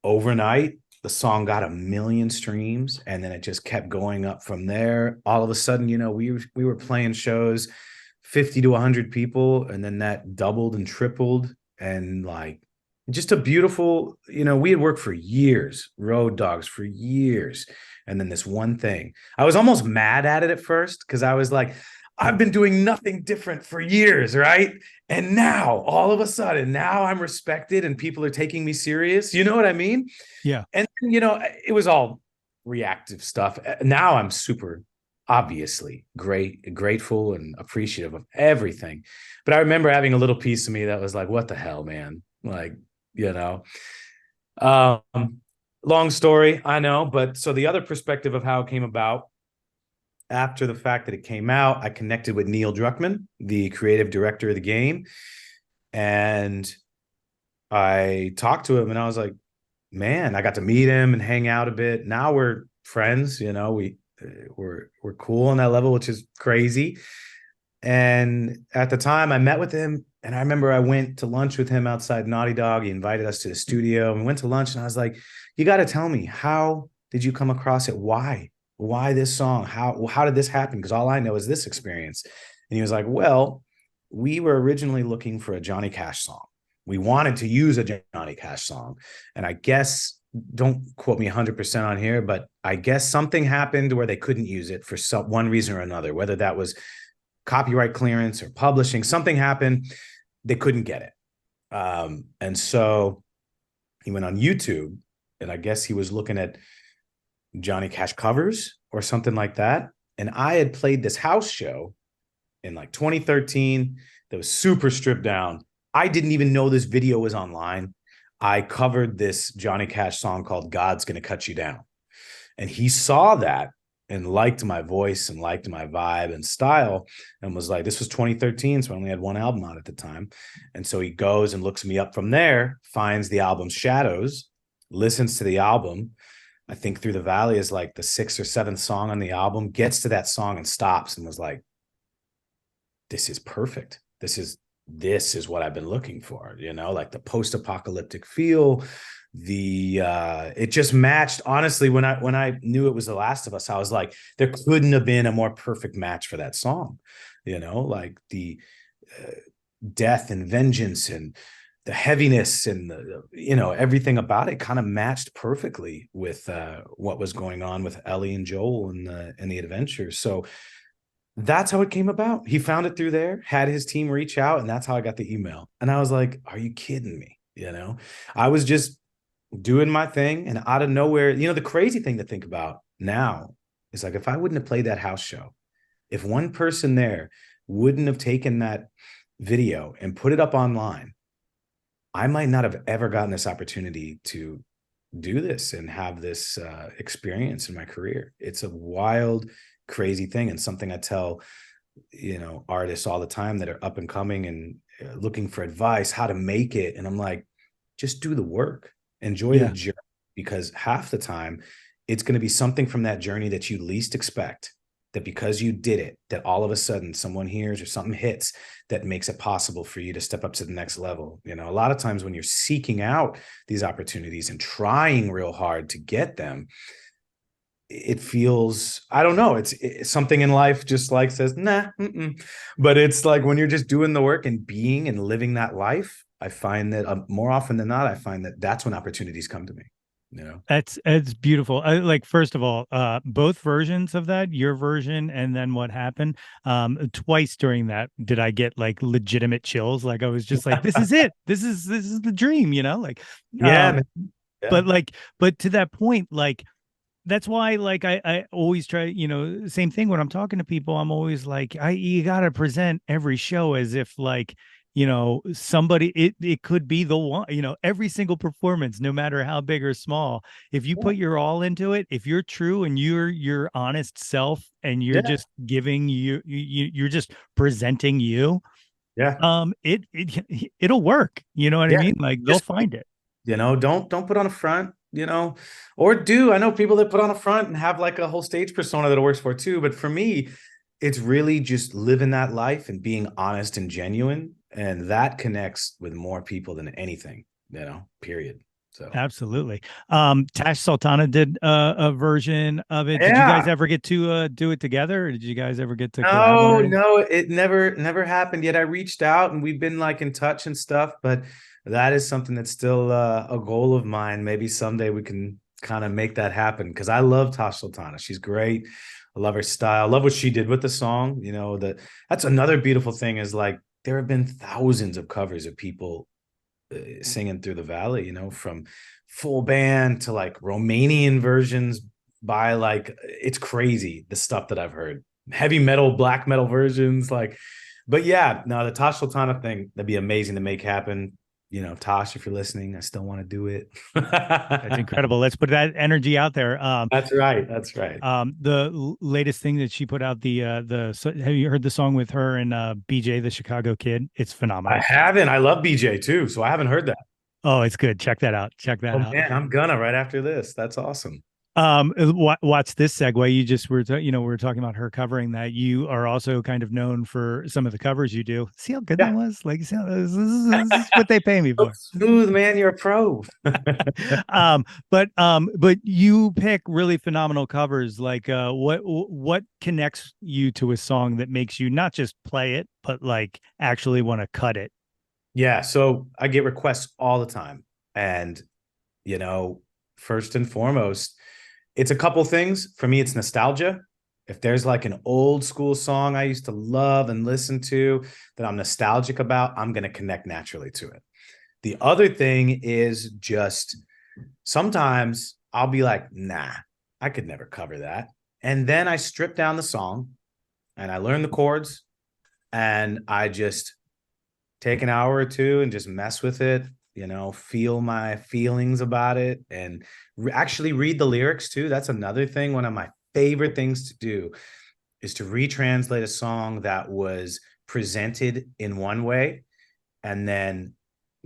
overnight, the song got 1 million streams, and then it just kept going up from there. All of a sudden, we were playing shows, 50 to 100 people, and then that doubled and tripled. And like, just a beautiful, we had worked for years, Road Dogs for years. And then this one thing, I was almost mad at it at first, because I was like, I've been doing nothing different for years, right? And now, all of a sudden, now I'm respected and people are taking me serious. You know what I mean? Yeah. And, it was all reactive stuff. Now I'm super, obviously, grateful and appreciative of everything. But I remember having a little piece of me that was like, what the hell, man? Like, long story, I know. But so the other perspective of how it came about, after the fact that it came out, I connected with Neil Druckmann, the creative director of the game, and I talked to him, and I was like, man, I got to meet him and hang out a bit. Now we're friends, we're cool on that level, which is crazy. And at the time, I met with him, and I remember I went to lunch with him outside Naughty Dog. He invited us to the studio, and we went to lunch. And I was like, "You got to tell me, how did you come across it? Why? Why this song? How did this happen? Because all I know is this experience." And he was like, "Well, we were originally looking for a Johnny Cash song. We wanted to use a Johnny Cash song, and I guess." Don't quote me 100% on here, but I guess something happened where they couldn't use it for one reason or another, whether that was copyright clearance or publishing. Something happened, they couldn't get it. And so he went on YouTube, and I guess he was looking at Johnny Cash covers or something like that. And I had played this house show in like 2013 that was super stripped down. I didn't even know this video was online. I covered this Johnny Cash song called God's Gonna Cut You Down. And he saw that and liked my voice and liked my vibe and style, and was like, this was 2013, so I only had one album out at the time. And so he goes and looks me up from there, finds the album Shadows, listens to the album. I think Through the Valley is like the sixth or seventh song on the album, gets to that song and stops and was like, this is perfect. This is what I've been looking for, like the post-apocalyptic feel. It just matched. Honestly, when I knew it was The Last of Us, I was like, there couldn't have been a more perfect match for that song. Like the death and vengeance and the heaviness and everything about it kind of matched perfectly with what was going on with Ellie and Joel and the adventure. So that's how it came about. He found it through there, had his team reach out, and that's how I got the email. And I was like, are you kidding me? I was just doing my thing, and out of nowhere, the crazy thing to think about now is like, if I wouldn't have played that house show, if one person there wouldn't have taken that video and put it up online, I might not have ever gotten this opportunity to do this and have this experience in my career. It's a wild, crazy thing, and something I tell artists all the time that are up and coming and looking for advice how to make it. And I'm like, just do the work, enjoy the journey, because half the time it's going to be something from that journey that you least expect, that because you did it, that all of a sudden someone hears or something hits that makes it possible for you to step up to the next level. A lot of times when you're seeking out these opportunities and trying real hard to get them, it feels, I don't know, it's something in life just like says, nah, but it's like when you're just doing the work and being and living that life, I find that more often than not, I find that that's when opportunities come to me. It's beautiful. Like, first of all, both versions of that, your version and then what happened, twice during that did I get like legitimate chills. Like I was just like, this is it. This is the dream, like, Yeah, but but to that point, like, that's why, like, I always try, same thing when I'm talking to people, I'm always like, you gotta present every show as if, like, somebody, it could be the one, every single performance, no matter how big or small, if you put your all into it, if you're true and you're your honest self and you're just giving you're just presenting you, it'll work. You know what I mean? Like, they'll find it. Don't put on a front, or do. I know people that put on a front and have like a whole stage persona that it works for too. But for me, it's really just living that life and being honest and genuine. And that connects with more people than anything, period. So absolutely. Tash Sultana did a version of it. Yeah. Did you guys ever get to do it together? Or did you guys ever get to collab on it? No, it never happened yet. I reached out and we've been like in touch and stuff, but that is something that's still a goal of mine. Maybe someday we can kind of make that happen, because I love Tash Sultana. She's great. I love her style. I love what she did with the song. That's another beautiful thing, is like there have been thousands of covers of people singing Through the Valley, from full band to like Romanian versions by like, it's crazy the stuff that I've heard. Heavy metal, black metal versions, like, but yeah, no, the Tash Sultana thing, that'd be amazing to make happen. Tosh, if you're listening, I still want to do it. That's incredible. Let's put that energy out there. That's right. That's right. Latest thing that she put out, have you heard the song with her and BJ, the Chicago Kid? It's I phenomenal. haven't. I love BJ too, so I haven't heard that. Oh, it's good. Check that out. Check that Oh out. man, I'm gonna right after this. That's awesome. Watch this segue. You just were, we were talking about her covering that. You are also kind of known for some of the covers you do. See how good that Yeah. was? Like, see this is what they pay me So for. smooth, man. You're a pro. But you pick really phenomenal covers. Like, what connects you to a song that makes you not just play it, but like actually want to cut it? Yeah. So I get requests all the time. And, you know, first and foremost, it's a couple things. For me, it's nostalgia. If there's like an old school song I used to love and listen to that I'm nostalgic about, I'm going to connect naturally to it. The other thing is just sometimes I'll be like, nah, I could never cover that. And then I strip down the song and I learn the chords and I just take an hour or two and just mess with it, feel my feelings about it and actually read the lyrics too. That's another thing. One of my favorite things to do is to retranslate a song that was presented in one way and then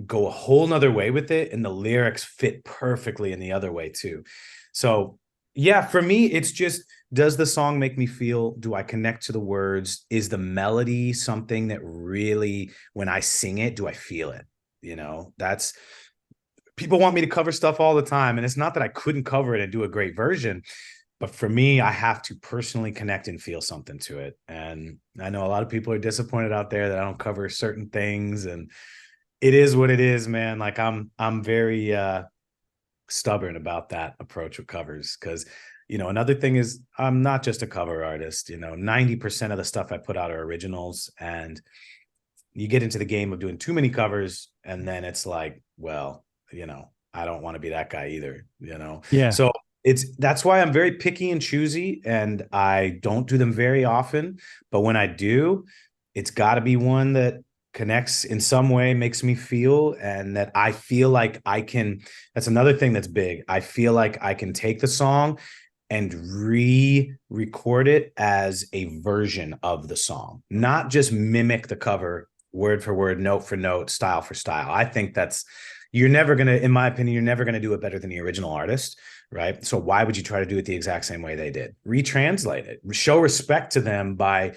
go a whole nother way with it, and the lyrics fit perfectly in the other way too. So yeah, for me, it's just, does the song make me feel? Do I connect to the words? Is the melody something that really, when I sing it, do I feel it? That's, people want me to cover stuff all the time, and it's not that I couldn't cover it and do a great version, but for me, I have to personally connect and feel something to it. And I know a lot of people are disappointed out there that I don't cover certain things, and it is what it is, man. Like I'm very stubborn about that approach with covers because, another thing is I'm not just a cover artist. 90% of the stuff I put out are originals, and you get into the game of doing too many covers, and then it's like, well, I don't want to be that guy either. Yeah. So that's why I'm very picky and choosy, and I don't do them very often. But when I do, it's got to be one that connects in some way, makes me feel, and that I feel like I can. That's another thing that's big. I feel like I can take the song and re-record it as a version of the song, not just mimic the cover word for word, note for note, style for style. I think you're never going to, in my opinion, you're never going to do it better than the original artist, right? So why would you try to do it the exact same way they did? Retranslate it, show respect to them by,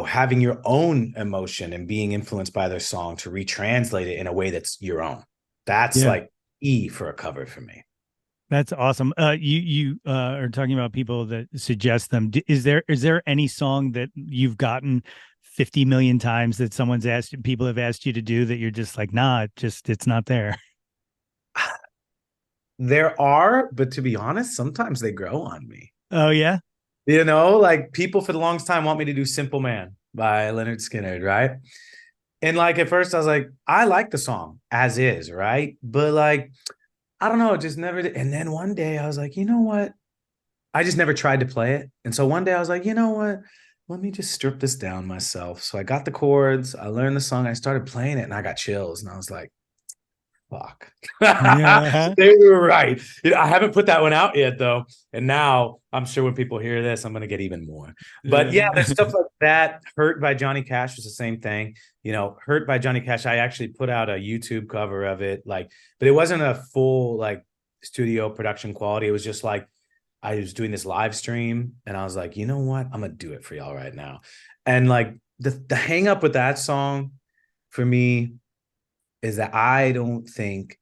having your own emotion and being influenced by their song to retranslate it in a way that's your own. That's Yeah. like for a cover for me. That's awesome. You are talking about people that suggest them. Is there any song that you've gotten 50 million times that people have asked you to do that you're just like, nah, it's not there? There are, but to be honest, sometimes they grow on me. Oh yeah. Like people for the longest time want me to do Simple Man by Leonard Skinner, right? And like at first I was like, I like the song as is, right? But like, I don't know, it just never did. And then one day I was like, you know what? I just never tried to play it. And so one day I was like, you know what? Let me just strip this down myself. So I got the chords, I learned the song, I started playing it, and I got chills. And I was like, fuck. Yeah. They were right. I haven't put that one out yet though. And now I'm sure when people hear this, I'm going to get even more. But yeah, there's stuff like that. Hurt by Johnny Cash was the same thing. Hurt by Johnny Cash. I actually put out a YouTube cover of it, but it wasn't a full like studio production quality. It was just like, I was doing this live stream and I was like, you know what? I'm going to do it for y'all right now. And like the hang up with that song for me is that I don't think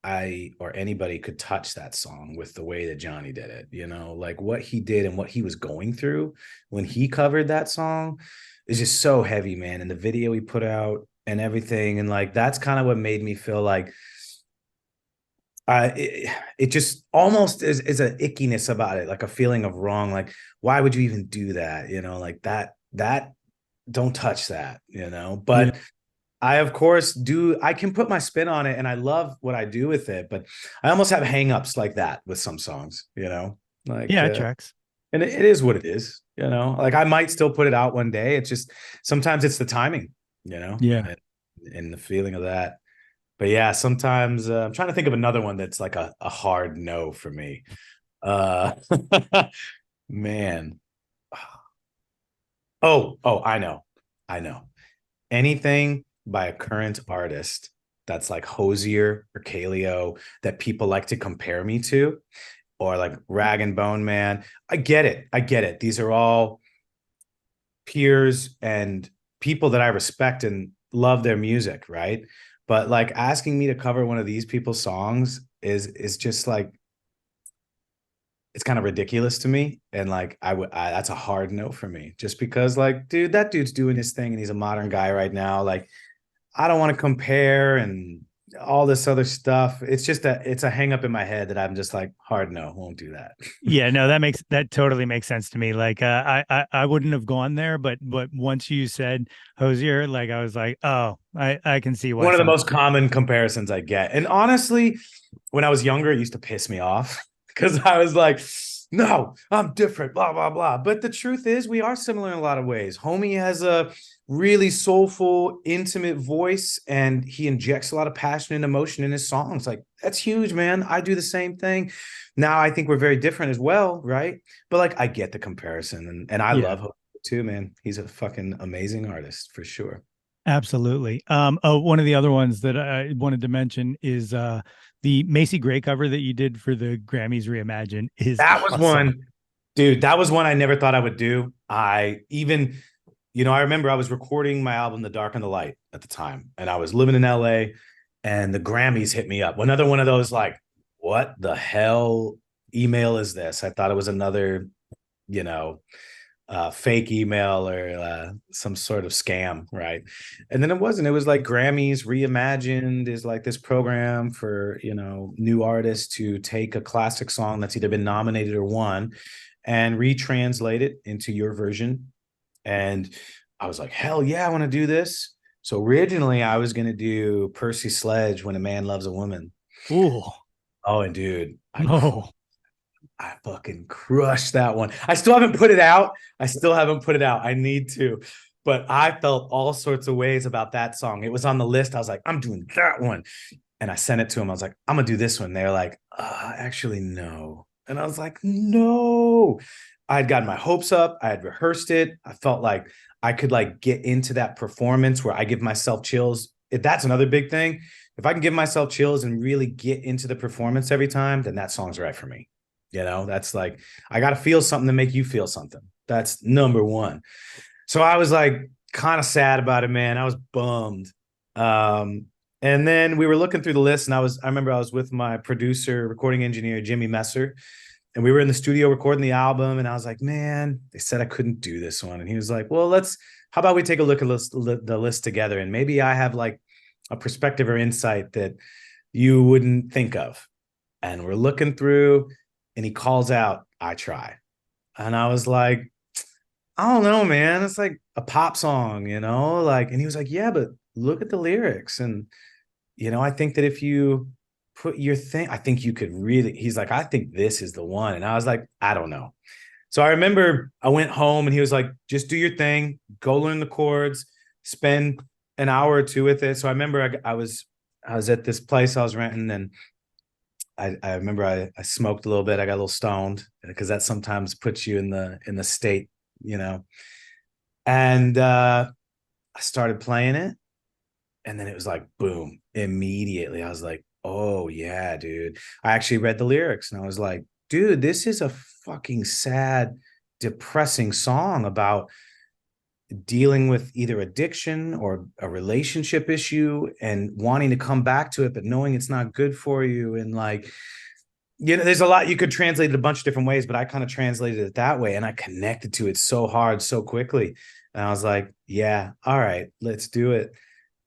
I or anybody could touch that song with the way that Johnny did it. Like what he did and what he was going through when he covered that song is just so heavy, man. And the video he put out and everything. And like, that's kind of what made me feel like it just almost is an ickiness about it, like a feeling of wrong. Like, why would you even do that? Like that don't touch that, Yeah. but I, of course, I can put my spin on it and I love what I do with it, but I almost have hangups like that with some songs, like, Yeah, it tracks. and it is what it is, like I might still put it out one day. It's just, sometimes it's the timing, Yeah. and the feeling of that. But yeah, sometimes I'm trying to think of another one that's like a hard no for me. Uh, man. Oh, I know. Anything by a current artist that's like Hosier or Kaleo that people like to compare me to, or like Rag and Bone Man. I get it. I get it. These are all peers and people that I respect and love their music, right? But like asking me to cover one of these people's songs is just like it's kind of ridiculous to me. And like that's a hard no for me. Just because like, dude, that dude's doing his thing and he's a modern guy right now. Like, I don't want to compare and all this other stuff. It's just it's a hang up in my head that I'm just like, hard no, won't do that. Yeah, no, that totally makes sense to me. Like, I wouldn't have gone there, but once you said Hosier, like, I was like, oh, I can see why One of the some. most common comparisons I get. And honestly, when I was younger, it used to piss me off because I was like, no, I'm different, blah, blah, blah. But the truth is, we are similar in a lot of ways. Homie has a really soulful, intimate voice, and he injects a lot of passion and emotion in his songs. Like, that's huge, man. I do the same thing. Now, I think we're very different as well, right? But like, I get the comparison, and I Yeah, love Homie too, man. He's a fucking amazing artist for sure. absolutely. Oh, one of the other ones that I wanted to mention is the Macy Gray cover that you did for the Grammys Reimagined is That was awesome. one, dude. That was one I never thought I would do. I even, I remember I was recording my album, The Dark and the Light, at the time, and I was living in LA, and the Grammys hit me up. Another one of those, like, what the hell email is this? I thought it was another, you know, fake email or some sort of scam, right? And then it wasn't. It was like Grammys Reimagined is like this program for new artists to take a classic song that's either been nominated or won and retranslate it into your version. And I was like, hell yeah, I want to do this. So originally I was going to do Percy Sledge, When a Man Loves a Woman. Ooh, Oh, and dude, oh, I fucking crushed that one. I still haven't put it out. I still haven't put it out. I need to. But I felt all sorts of ways about that song. It was on the list. I was like, I'm doing that one. And I sent it to him. I was like, I'm gonna do this one. They're like, actually, no. And I was like, no. I had gotten my hopes up. I had rehearsed it. I felt like I could like get into that performance where I give myself chills. If that's another big thing, if I can give myself chills and really get into the performance every time, then that song's right for me. That's like, I got to feel something to make you feel something. That's number one. So I was like kind of sad about it, man. I was bummed. And then we were looking through the list, and I remember I was with my producer, recording engineer, Jimmy Messer, and we were in the studio recording the album. And I was like, man, they said I couldn't do this one. And he was like, well, how about we take a look at the list together? And maybe I have like a perspective or insight that you wouldn't think of. And we're looking through, and he calls out, I Try. And I was like, I don't know, man. It's like a pop song, like, and he was like, yeah, but look at the lyrics. And, I think that if you put your thing, I think you could really, he's like, I think this is the one. And I was like, I don't know. So I remember I went home and he was like, just do your thing, go learn the chords, spend an hour or two with it. So I remember I was at this place I was renting, and I remember I smoked a little bit. I got a little stoned because that sometimes puts you in the state, And I started playing it, and then it was like boom, immediately. I was like, oh yeah, dude. I actually read the lyrics, and I was like, dude, this is a fucking sad, depressing song about dealing with either addiction or a relationship issue and wanting to come back to it, but knowing it's not good for you. And like, there's a lot you could translate it a bunch of different ways, but I kind of translated it that way, and I connected to it so hard, so quickly. And I was like, yeah, all right, let's do it.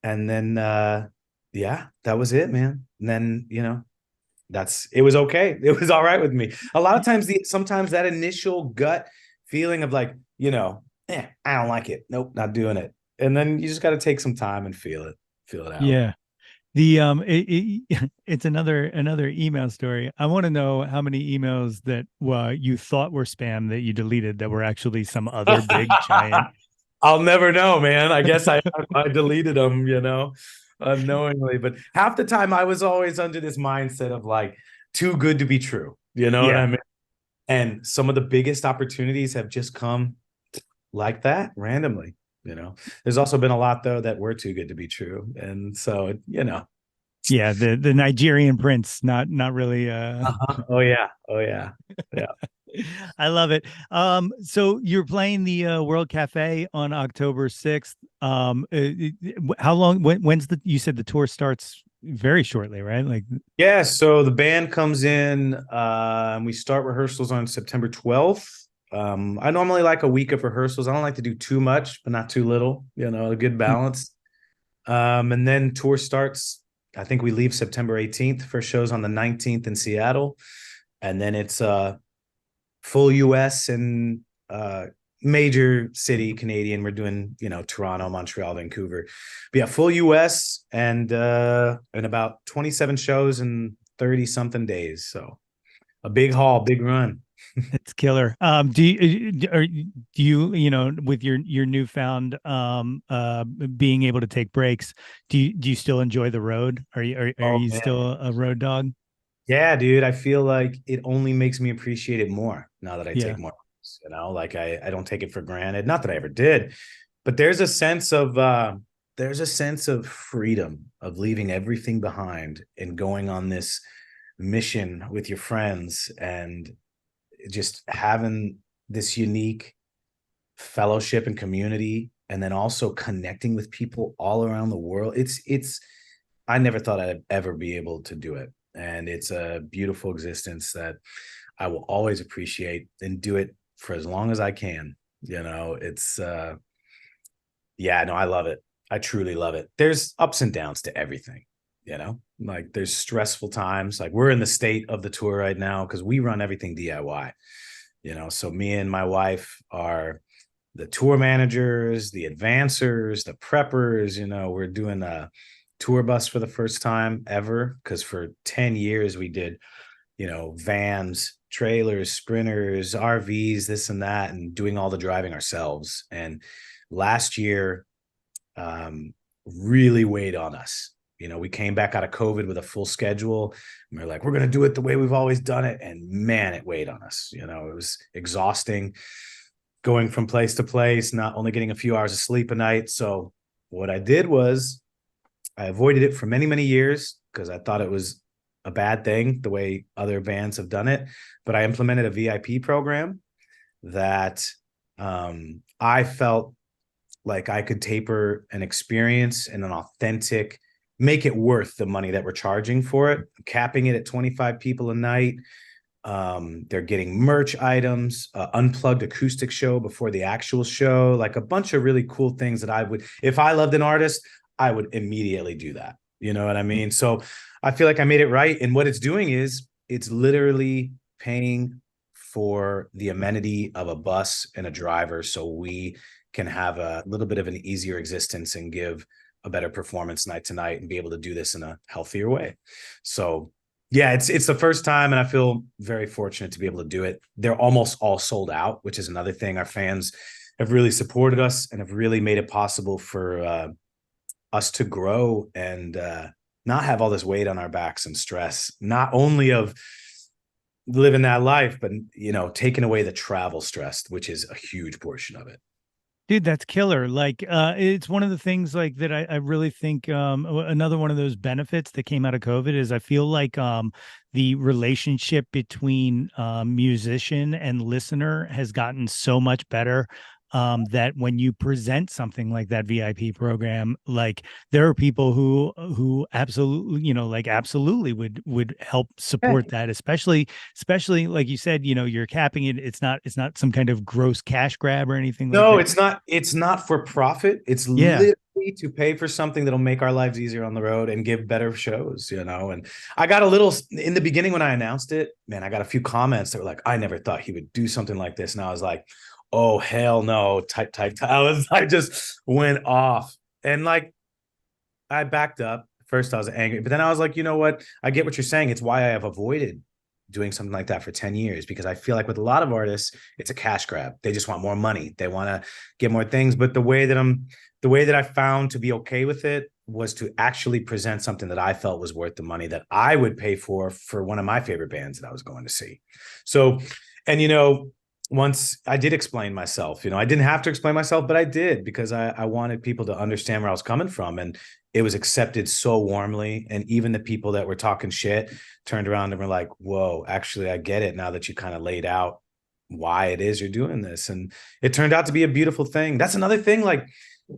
And then, yeah, that was it, man. And then, it was okay. It was all right with me. A lot of times, sometimes that initial gut feeling of like, I don't like it. Nope, not doing it. And then you just got to take some time and feel it out. yeah. It's another email story. I want to know how many emails that you thought were spam that you deleted that were actually some other big giant. I'll never know, man. I guess I deleted them, unknowingly. But half the time I was always under this mindset of like too good to be true. You know what I Yeah. mean? And some of the biggest opportunities have just come like that randomly. There's also been a lot though that were too good to be true. And so, Yeah, the Nigerian prince, not really Oh yeah. Oh yeah. Yeah. I love it. So you're playing the World Cafe on October 6th. How long when's the you said the tour starts very shortly, right? Like Yeah, so the band comes in, and we start rehearsals on September 12th. I normally like a week of rehearsals. I don't like to do too much, but not too little, a good balance. And then tour starts. I think we leave September 18th for shows on the 19th in Seattle. And then it's full US and major city Canadian. We're doing, Toronto, Montreal, Vancouver. But yeah, full US and about 27 shows in 30 something days. So a big haul, big run. it's killer. Do you with your newfound being able to take breaks, do you still enjoy the road? Are Oh you man. still a road dog? Yeah, dude. I feel like it only makes me appreciate it more now that I Yeah. take more, like I don't take it for granted. Not that I ever did, but there's a sense of freedom of leaving everything behind and going on this mission with your friends and just having this unique fellowship and community, and then also connecting with people all around the world. It's I never thought I'd ever be able to do it, and it's a beautiful existence that I will always appreciate and do it for as long as I can. It's yeah, no, I love it. I truly love it. There's ups and downs to everything, like there's stressful times. Like we're in the state of the tour right now because we run everything DIY. So me and my wife are the tour managers, the advancers, the preppers. We're doing a tour bus for the first time ever because for 10 years we did, vans, trailers, sprinters, RVs, this and that, and doing all the driving ourselves. And last year really weighed on us. We came back out of COVID with a full schedule. And we're like, we're going to do it the way we've always done it. And man, it weighed on us. It was exhausting going from place to place, not only getting a few hours of sleep a night. So what I did was I avoided it for many, many years because I thought it was a bad thing the way other bands have done it. But I implemented a VIP program that I felt like I could taper an experience and an authentic, make it worth the money that we're charging for it, capping it at 25 people a night. They're getting merch items, unplugged acoustic show before the actual show, like a bunch of really cool things that I would, if I loved an artist, I would immediately do that. You know what I mean? So I feel like I made it right. And what it's doing is it's literally paying for the amenity of a bus and a driver so we can have a little bit of an easier existence and give a better performance night to night and be able to do this in a healthier way. So yeah, it's the first time, and I feel very fortunate to be able to do it. They're almost all sold out, which is another thing. Our fans have really supported us and have really made it possible for us to grow and not have all this weight on our backs and stress, not only of living that life, but taking away the travel stress, which is a huge portion of it. Dude, that's killer. Like, it's one of the things like that I really think another one of those benefits that came out of COVID is I feel like the relationship between musician and listener has gotten so much better. That when you present something like that VIP program, like there are people who absolutely, like absolutely would help Yeah. support that, especially like you said, you're capping it. It's not some kind of gross cash grab or anything like No, that. it's not for profit. It's Yeah. literally to pay for something that'll make our lives easier on the road and give better shows. And I got a little in the beginning when I announced it, man, I got a few comments that were like, I never thought he would do something like this. And I was like, oh hell no, type. I just went off. And like I backed up. First I was angry, but then I was like, you know what? I get what you're saying. It's why I have avoided doing something like that for 10 years, because I feel like with a lot of artists, it's a cash grab. They just want more money. They want to get more things. But the way that I found to be okay with it was to actually present something that I felt was worth the money that I would pay for one of my favorite bands that I was going to see. So, and once I did explain myself, I didn't have to explain myself, but I did, because I wanted people to understand where I was coming from. And it was accepted so warmly. And even the people that were talking shit turned around and were like, whoa, actually, I get it now that you kind of laid out why it is you're doing this. And it turned out to be a beautiful thing. That's another thing, like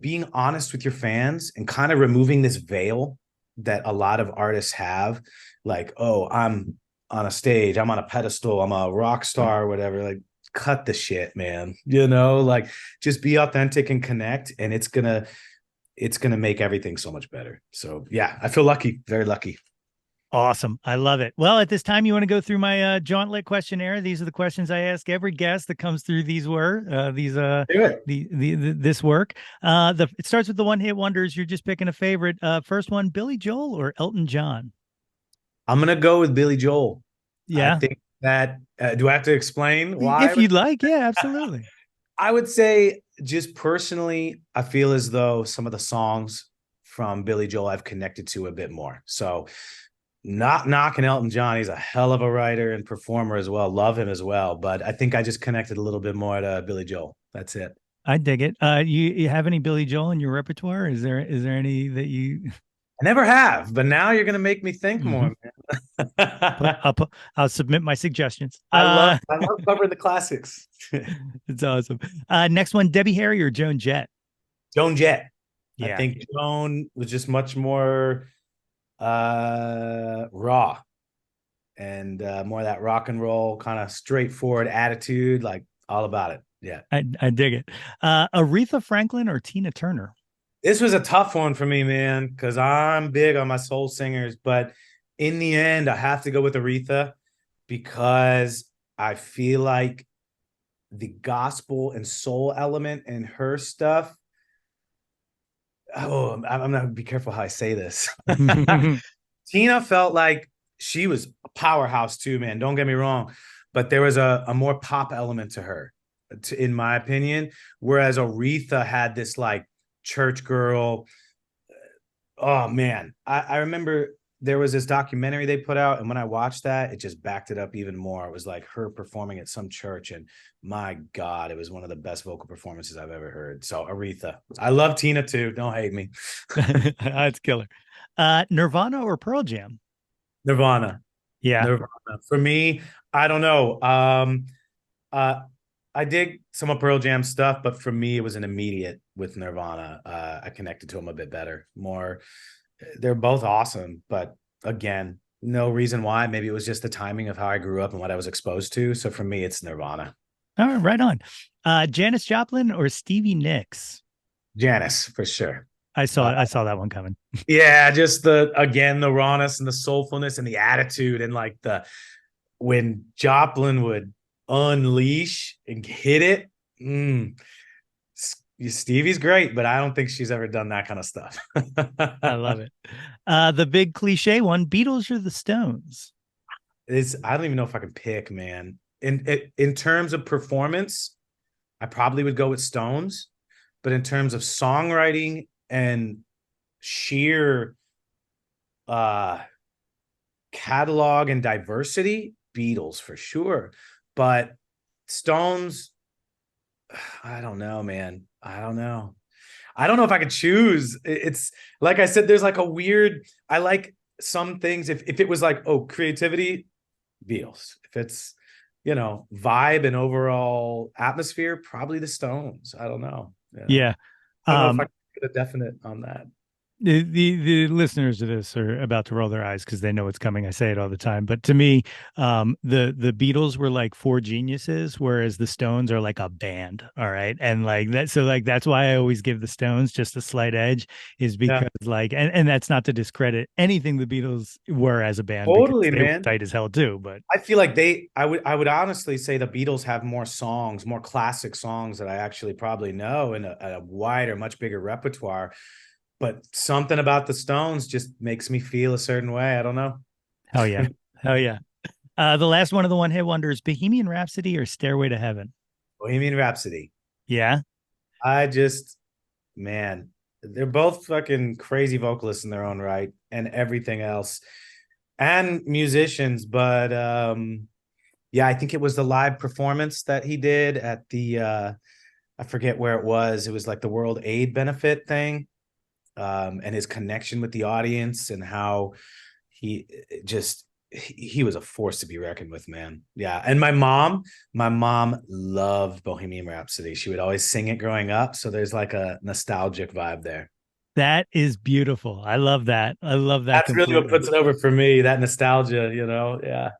being honest with your fans and kind of removing this veil that a lot of artists have. Like, oh, I'm on a stage, I'm on a pedestal, I'm a rock star or whatever. Like, cut the shit, man. Like just be authentic and connect, and it's gonna make everything so much better. So yeah, I feel lucky, very lucky. Awesome. I love it. Well, at this time, you want to go through my Jauntlet questionnaire. These are the questions I ask every guest that comes through this work. It starts with the one hit wonders. You're just picking a favorite. First one, Billy Joel or Elton John? I'm gonna go with Billy Joel. I Yeah. think that do I have to explain If why? you'd like. Yeah, absolutely. I would say, just personally, I feel as though some of the songs from Billy Joel I've connected to a bit more. So not knocking Elton John. He's a hell of a writer and performer as well. Love him as well. But I think I just connected a little bit more to Billy Joel. That's it. I dig it. You have any Billy Joel in your repertoire? Is there any that you I never have, but now you're gonna make me think Mhm. more, man. I'll submit my suggestions. I love covering the classics. It's awesome. Next one, Debbie Harry or Joan Jett? Joan Jett. I Yeah. think Joan was just much more raw, and more of that rock and roll kind of straightforward attitude, like all about it. Yeah. I dig it. Aretha Franklin or Tina Turner? This was a tough one for me, man, because I'm big on my soul singers, but in the end, I have to go with Aretha, because I feel like the gospel and soul element in her stuff. Oh, I'm gonna be careful how I say this. Tina felt like she was a powerhouse too, man. Don't get me wrong, but there was a more pop element to her, in my opinion. Whereas Aretha had this like church girl. Oh man, I remember there was this documentary they put out, and when I watched that, it just backed it up even more. It was like her performing at some church, and my God, it was one of the best vocal performances I've ever heard. So Aretha. I love Tina too. Don't hate me. That's killer. Nirvana or Pearl Jam? Nirvana. Yeah. Nirvana. For me, I don't know. Uh, I dig some of Pearl Jam stuff, but for me, it was an immediate with Nirvana. I connected to them a bit better. More, they're both awesome, but again, no reason why. Maybe it was just the timing of how I grew up and what I was exposed to. So for me, it's Nirvana. All right, right on. Janis Joplin or Stevie Nicks? Janice, for sure. I saw it. I saw that one coming. Yeah, just the rawness and the soulfulness and the attitude, and like the when Joplin would unleash and hit it. Stevie's great, but I don't think she's ever done that kind of stuff. I love it. The big cliche one, Beatles or the Stones? I don't even know if I can pick, man. In terms of performance, I probably would go with Stones, but in terms of songwriting and sheer uh catalog and diversity, Beatles for sure. But Stones, I don't know, man. I don't know. I don't know if I could choose. It's like I said, there's like a weird, I like some things. If it was like, oh, creativity, Beatles. If it's, vibe and overall atmosphere, probably the Stones. I don't know. Yeah. I don't know if I could get a definite on that. The listeners of this are about to roll their eyes because they know it's coming. I say it all the time, but to me, the Beatles were like four geniuses, whereas the Stones are like a band. All right, and like that, so like that's why I always give the Stones just a slight edge, is Yeah, because like, and that's not to discredit anything the Beatles were as a band because totally, they were man. tight as hell too. But I feel like I would honestly say the Beatles have more songs, more classic songs that I actually probably know, and a wider, much bigger repertoire. But something about the Stones just makes me feel a certain way. I don't know. hell yeah, hell yeah. The last one of the one hit wonders, Bohemian Rhapsody or Stairway to Heaven? Bohemian Rhapsody. Yeah. I just, man, they're both fucking crazy vocalists in their own right and everything else, and musicians. But yeah, I think it was the live performance that he did at the I forget where it was. It was like the World Aid benefit thing, and his connection with the audience and how he just he was a force to be reckoned with, man. Yeah. And my mom loved Bohemian Rhapsody. She would always sing it growing up, so there's like a nostalgic vibe there. That is beautiful. I love that. I love that That's really what completely. puts it over for me, that nostalgia. Yeah.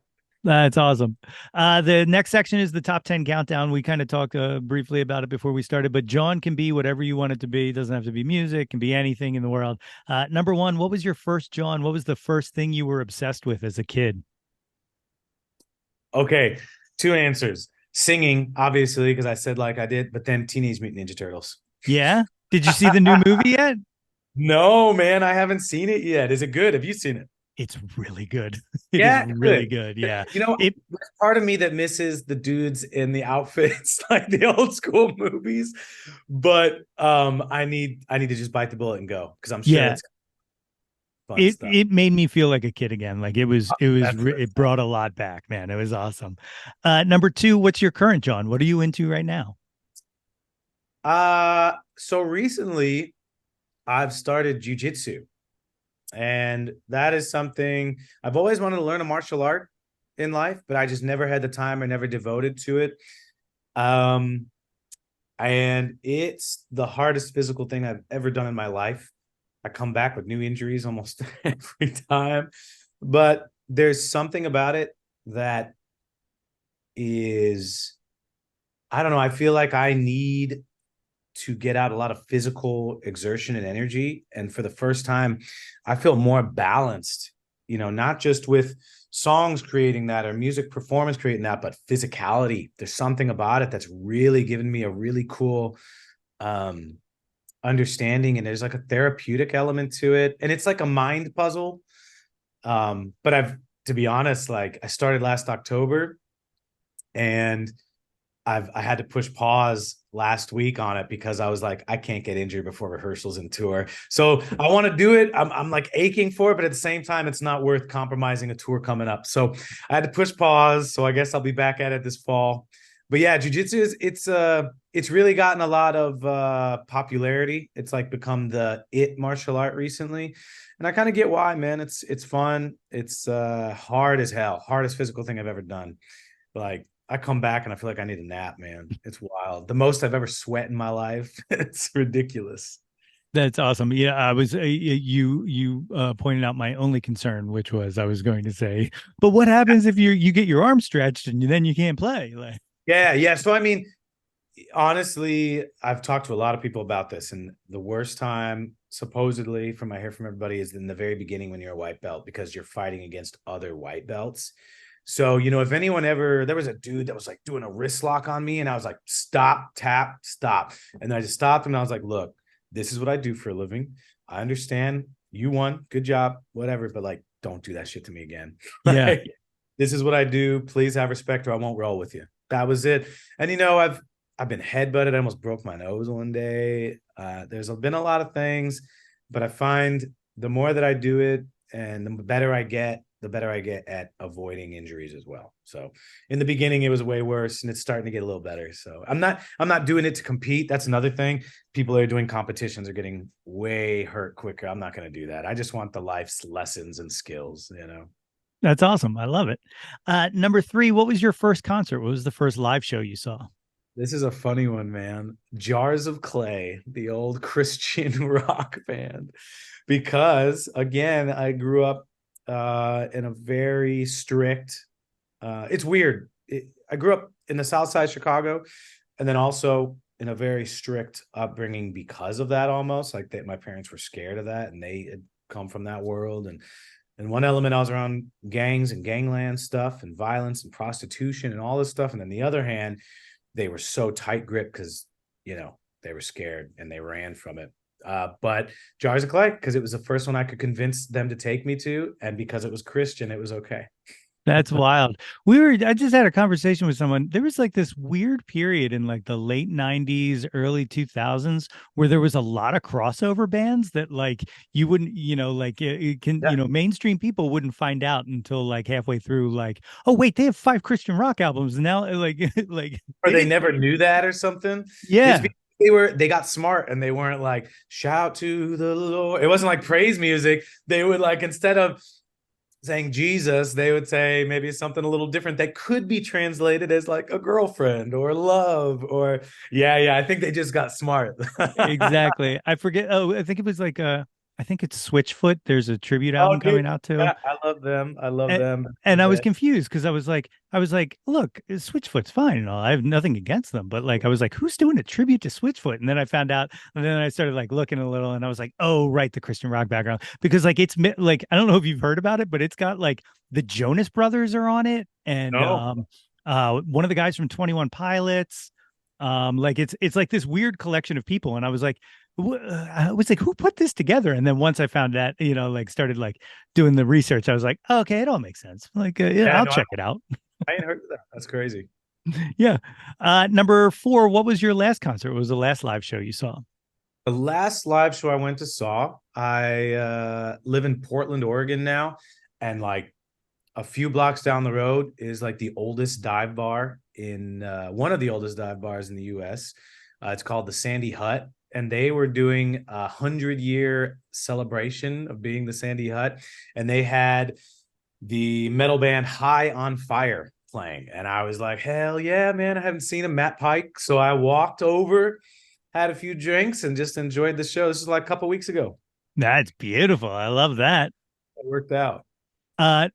That's awesome. The next section is the top 10 countdown. We kind of talked briefly about it before we started, but Jawn can be whatever you want it to be. It doesn't have to be music, it can be anything in the world. Number one, what was your first Jawn? What was the first thing you were obsessed with as a kid? Okay, two answers. Singing, obviously, because I said like I did, but then Teenage Mutant Ninja Turtles. Yeah. Did you see the new movie yet? No, man, I haven't seen it yet. Is it good? Have you seen it? It's really good. It is Yeah, really good. good. Yeah. It There's part of me that misses the dudes in the outfits, like the old school movies. But I need to just bite the bullet and go because I'm sure yeah, it's fun stuff. it made me feel like a kid again. Like That's it brought a lot back, man. It was awesome. Number two, what's your current Jawn? What are you into right now? so recently I've started jujitsu, and that is something I've always wanted to learn, a martial art in life, but I just never had the time. I never devoted to it. Um, and it's the hardest physical thing I've ever done in my life. I come back with new injuries almost every time, but there's something about it that is, I don't know. I feel like I need to get out a lot of physical exertion and energy. And for the first time, I feel more balanced, not just with songs creating that or music performance creating that, but physicality. There's something about it that's really given me a really cool um, understanding. And there's like a therapeutic element to it. And it's like a mind puzzle. But to be honest, like I started last October, and I had to push pause last week on it because I was like, I can't get injured before rehearsals and tour. So I want to do it. I'm like aching for it, but at the same time, it's not worth compromising a tour coming up. So I had to push pause. So I guess I'll be back at it this fall. But yeah, jujitsu is it's really gotten a lot of popularity. It's like become the it martial art recently. And I kind of get why, man. It's fun. It's hard as hell, hardest physical thing I've ever done. Like I come back and I feel like I need a nap, man. It's wild. The most I've ever sweat in my life. It's ridiculous. That's awesome. Yeah, I was you pointed out my only concern, which was I was going to say, but what happens if you get your arm stretched and then you can't play? Like, Yeah, yeah. So I mean, honestly, I've talked to a lot of people about this, and the worst time, supposedly, from I hear from everybody, is in the very beginning when you're a white belt because you're fighting against other white belts. So, if anyone ever, there was a dude that was like doing a wrist lock on me, and I was like, stop, tap, stop. And I just stopped him, and I was like, look, this is what I do for a living. I understand you won. Good job, whatever. But like, don't do that shit to me again. yeah, Like, this is what I do. Please have respect or I won't roll with you. That was it. And I've been headbutted. I almost broke my nose one day. There's been a lot of things, but I find the more that I do it and the better I get at avoiding injuries as well. So in the beginning, it was way worse, and it's starting to get a little better. So I'm not doing it to compete. That's another thing. People that are doing competitions are getting way hurt quicker. I'm not going to do that. I just want the life's lessons and skills. that's awesome. I love it. Number three, what was your first concert? What was the first live show you saw? This is a funny one, man. Jars of Clay, the old Christian rock band. Because again, I grew up in a very strict, it's weird. I grew up in the South Side of Chicago, and then also in a very strict upbringing because of that, almost like that. My parents were scared of that, and they had come from that world. And one element, I was around gangs and gangland stuff and violence and prostitution and all this stuff. And then the other hand, they were so tight grip because they were scared and they ran from it. But Jars of Clay, because it was the first one I could convince them to take me to, and because it was Christian, it was okay. That's wild. I just had a conversation with someone. There was like this weird period in like the late 90s, early 2000s where there was a lot of crossover bands that like you wouldn't, like it can, Yeah. mainstream people wouldn't find out until like halfway through, like, oh, wait, they have 5 Christian rock albums now. Like, like Or they they didn't, never knew that or something. It's yeah. because they got smart and they weren't like shout to the Lord. It wasn't like praise music. They would like instead of saying Jesus, they would say maybe something a little different that could be translated as like a girlfriend or love or yeah. I think they just got smart. Exactly. I forget. Oh, I think it was like I think it's Switchfoot. There's a tribute Oh, album dude. coming out too. Yeah, I love them. I love And, them. and I was confused because I was like, look, Switchfoot's fine and all. I have nothing against them, but like I was like, who's doing a tribute to Switchfoot? And then I found out, and then I started like looking a little, and I was like, oh, right, the Christian rock background because like like I don't know if you've heard about it, but it's got like the Jonas Brothers are on it, and No. one of the guys from 21 Pilots. Like it's like this weird collection of people, and I was like, who put this together? And then once I found that, like started like doing the research, I was like, oh, okay, it all makes sense. Like, yeah, Yeah, I'll no, check it out. I ain't heard of that. That's crazy. Yeah. Number four, what was your last concert? What was the last live show you saw? The last live show I went to saw, I live in Portland, Oregon now, and like a few blocks down the road is like the oldest dive bar in one of the oldest dive bars in the US. It's called the Sandy Hut, and they were doing 100-year celebration of being the Sandy Hut, and they had the metal band High on Fire playing, and I was like, hell yeah, man! I haven't seen a Matt Pike, so I walked over, had a few drinks, and just enjoyed the show. This is like a couple weeks ago. That's beautiful. I love that. It worked out.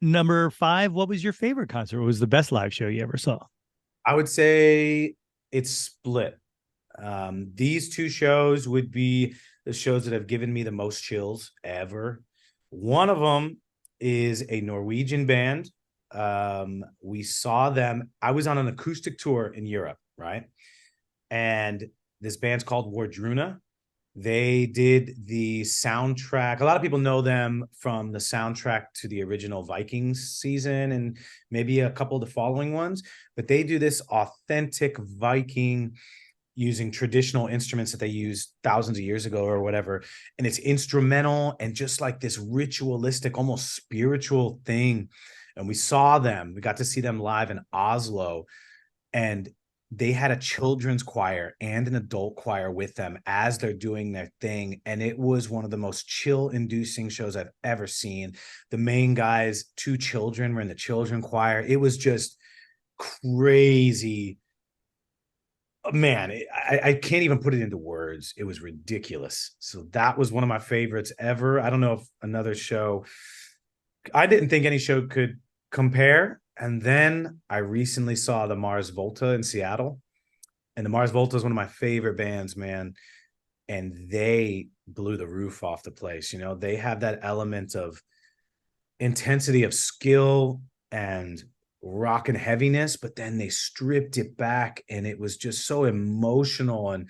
Number five, what was your favorite concert? What was the best live show you ever saw? I would say it's split. These two shows would be the shows that have given me the most chills ever. One of them is a Norwegian band. We saw them. I was on an acoustic tour in Europe, right? And this band's called Wardruna. They did the soundtrack. A lot of people know them from the soundtrack to the original Vikings season and maybe a couple of the following ones, but they do this authentic Viking using traditional instruments that they used thousands of years ago or whatever. And it's instrumental and just like this ritualistic, almost spiritual thing. And we saw them, we got to see them live in Oslo, and they had a children's choir and an adult choir with them as they're doing their thing. And it was one of the most chill inducing shows I've ever seen. The main guys, two children were in the children choir. It was just crazy. Man, I can't even put it into words. It was ridiculous. So that was one of my favorites ever. I don't know if another show, I didn't think any show could compare. And then I recently saw the Mars Volta in Seattle. And the Mars Volta is one of my favorite bands, man. And they blew the roof off the place. You know, they have that element of intensity of skill and rock and heaviness, but then they stripped it back and it was just so emotional and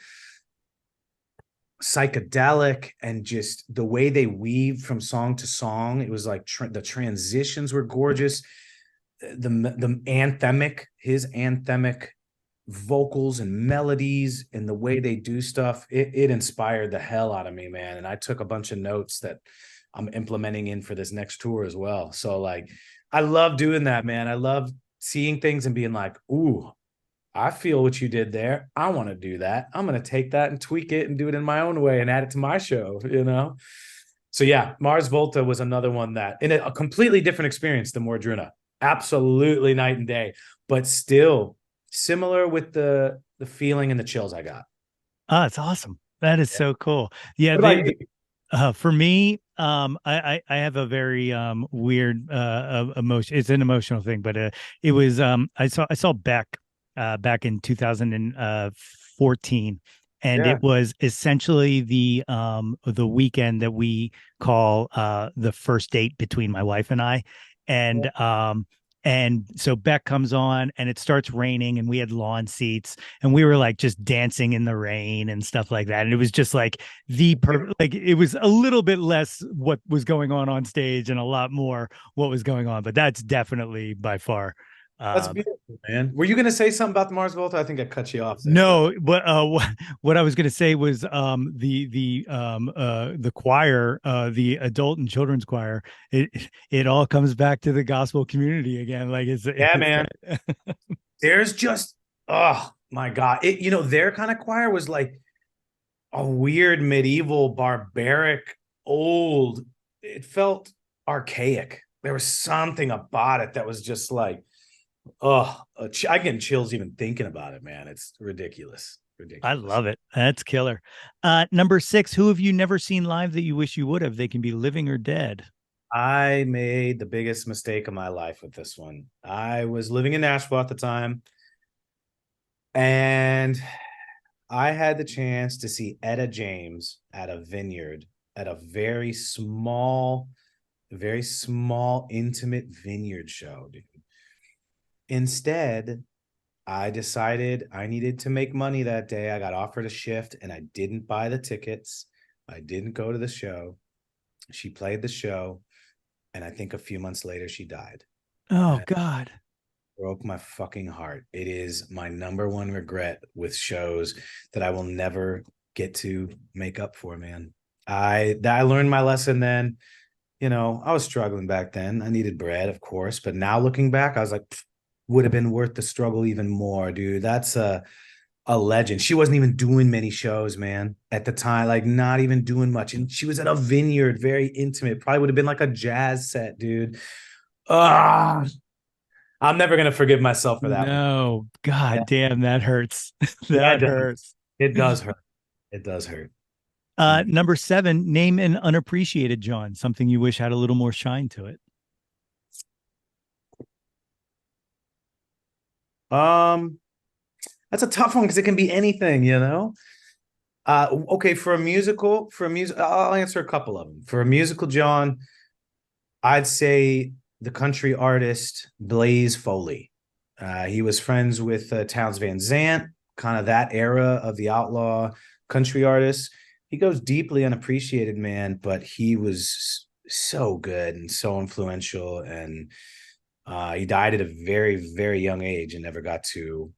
psychedelic, and just the way they weave from song to song. It was like the transitions were gorgeous. The anthemic, his anthemic vocals and melodies and the way they do stuff, it inspired the hell out of me, man. And I took a bunch of notes that I'm implementing in for this next tour as well. So like, I love doing that, man. I love seeing things and being like, ooh, I feel what you did there. I want to do that. I'm going to take that and tweak it and do it in my own way and add it to my show, you know? So yeah, Mars Volta was another one that in a completely different experience than Mordruna. Absolutely night and day, but still similar with the feeling and the chills I got. Oh, it's awesome. That is Yeah. so cool. Yeah, What about you? for me, I have a very weird emotion. It's an emotional thing, but it was I saw Beck back in 2014, and Yeah. it was essentially the weekend that we call the first date between my wife and I, and And so Beck comes on and it starts raining and we had lawn seats and we were like just dancing in the rain and stuff like that. And it was just like like it was a little bit less what was going on stage and a lot more what was going on. But that's definitely by far. That's Um, beautiful, man. Were you gonna say something about the Mars Volta? I think I cut you off there for a no, but what I was going to say was the choir, the adult and children's choir, it all comes back to the gospel community again. Like yeah, it's man. There's just oh my God. Their kind of choir was like a weird medieval, barbaric, old. It felt archaic. There was something about it that was just like, oh, I get chills even thinking about it, man. It's ridiculous. I Ridiculous. love it. That's killer. Number six, who have you never seen live that you wish you would have? They can be living or dead. I made the biggest mistake of my life with this one. I was living in Nashville at the time, and I had the chance to see Etta James at a vineyard at a very small, intimate vineyard show, dude. Instead, I decided I needed to make money that day. I got offered a shift and I didn't buy the tickets. I didn't go to the show. She played the show. And I think a few months later, she died. Oh And God. broke my fucking heart. It is my number one regret with shows that I will never get to make up for, man. I learned my lesson then. I was struggling back then. I needed bread, of course, but now looking back, I was like, would have been worth the struggle even more, dude. That's a legend. She wasn't even doing many shows, man, at the time, like not even doing much. And she was at a vineyard, very intimate. Probably would have been like a jazz set, dude. Ah, I'm never gonna forgive myself for that one. No, Yeah, God damn, that hurts. yeah, That hurts. it does hurt. It does hurt. Number seven, name an unappreciated John, something you wish had a little more shine to it. Um, that's a tough one because it can be anything. Okay, I'll answer a couple of them. For a musical, John, I'd say the country artist Blaze Foley. He was friends with Towns Van Zant, kind of that era of the outlaw country artists. He goes deeply unappreciated, man, but he was so good and so influential. And he died at a very, very young age and never got to,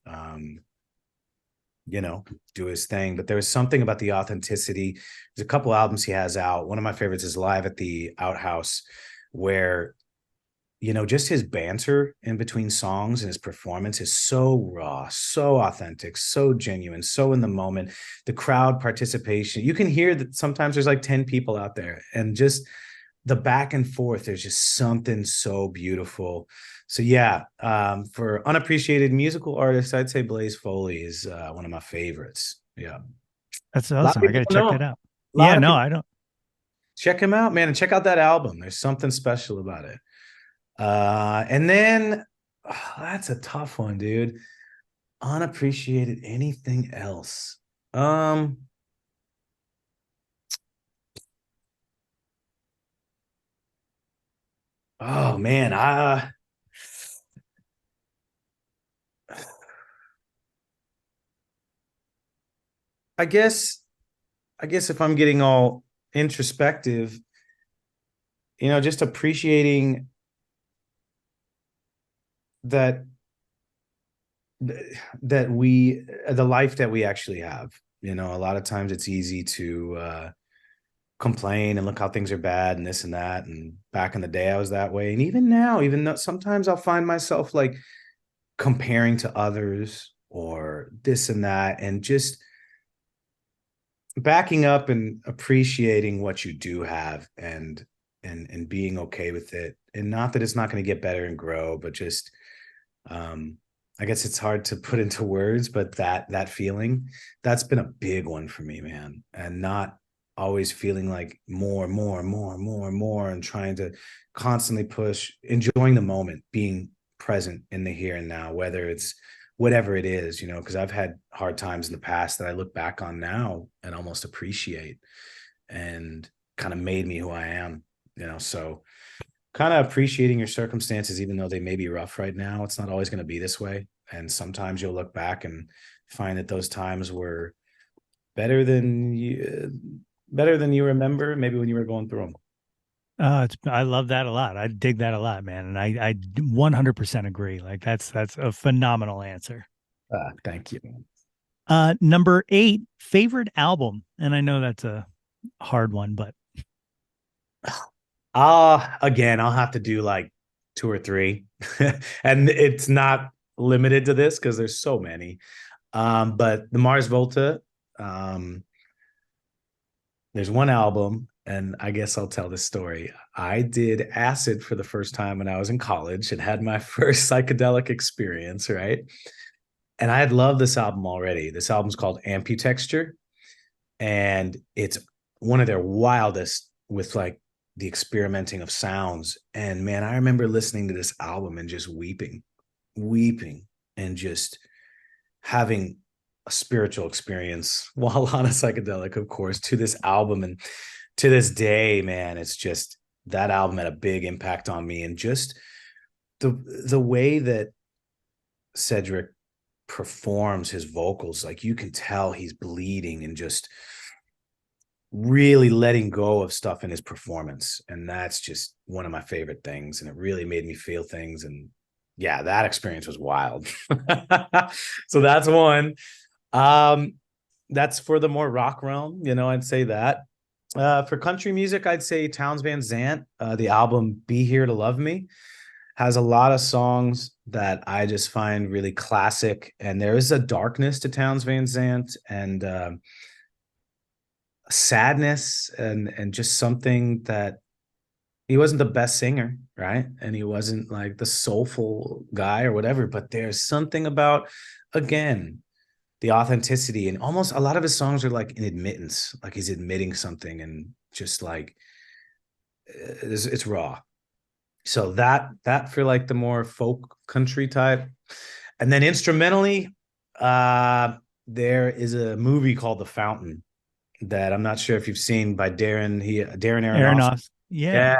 um, do his thing. But there was something about the authenticity. There's a couple albums he has out. One of my favorites is Live at the Outhouse, where just his banter in between songs and his performance is so raw, so authentic, so genuine, so in the moment. The crowd participation, you can hear that sometimes there's like 10 people out there, and just the back and forth, there's just something so beautiful. So yeah, for unappreciated musical artists, I'd say Blaze Foley is one of my favorites. Yeah. That's A lot of awesome. I people got to don't check know. that out. A Yeah, lot of no, people I don't. check him out, man, and check out that album. There's something special about it. And then that's a tough one, dude. Unappreciated anything else. Oh man, I guess if I'm getting all introspective, just appreciating that the life that we actually have. A lot of times it's easy to complain and look how things are bad and this and that. And back in the day, I was that way. And even now, even though sometimes I'll find myself like comparing to others or this and that, and just backing up and appreciating what you do have, and being okay with it. And not that it's not going to get better and grow, but just um I guess it's hard to put into words, but that feeling, that's been a big one for me, man. And not always feeling like more, and trying to constantly push, enjoying the moment, being present in the here and now, whether it's whatever it is, because I've had hard times in the past that I look back on now and almost appreciate, and kind of made me who I am. So kind of appreciating your circumstances, even though they may be rough right now. It's not always going to be this way. And sometimes you'll look back and find that those times were better than you remember, maybe when you were going through them. I love that a lot. I dig that a lot, man. And I 100% agree. Like that's a phenomenal answer. Thank you. Number 8, favorite album. And I know that's a hard one, but Again, I'll have to do like two or three. And it's not limited to this because there's so many. But the Mars Volta, um, there's one album, and I guess I'll tell this story. I did acid for the first time when I was in college and had my first psychedelic experience, right? And I had loved this album already. This album's called Amputexture, and it's one of their wildest with like the experimenting of sounds. And man, I remember listening to this album and just weeping, and just having a spiritual experience while on a psychedelic, of course, to this album. And to this day, man, it's just that album had a big impact on me. And just the way that Cedric performs his vocals, like you can tell he's bleeding and just really letting go of stuff in his performance. And that's just one of my favorite things. And it really made me feel things. And yeah, that experience was wild. So that's one. That's for the more rock realm, I'd say that. For country music, I'd say Townes Van Zandt. The album Be Here to Love Me has a lot of songs that I just find really classic. And there is a darkness to Townes Van Zandt, and sadness, and just something that he wasn't the best singer, right? And he wasn't like the soulful guy or whatever, but there's something about, again, the authenticity. And almost a lot of his songs are like an admittance, like he's admitting something, and just like it's raw. So that for like the more folk country type. And then instrumentally, there is a movie called The Fountain that I'm not sure if you've seen, by Darren Aronofsky. Aronofsky. Yeah. Yeah.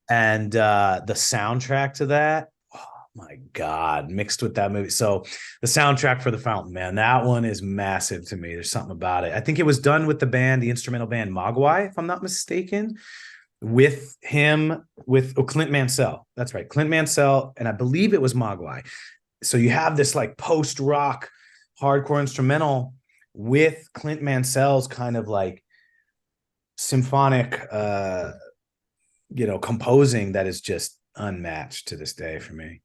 And the soundtrack to that, oh my God, mixed with that movie. So the soundtrack for The Fountain, man, that one is massive to me. There's something about it. I think it was done with the instrumental band Mogwai, if I'm not mistaken, with Clint Mansell. That's right, Clint Mansell. And I believe it was Mogwai. So you have this like post-rock hardcore instrumental with Clint Mansell's kind of like symphonic composing that is just unmatched to this day for me.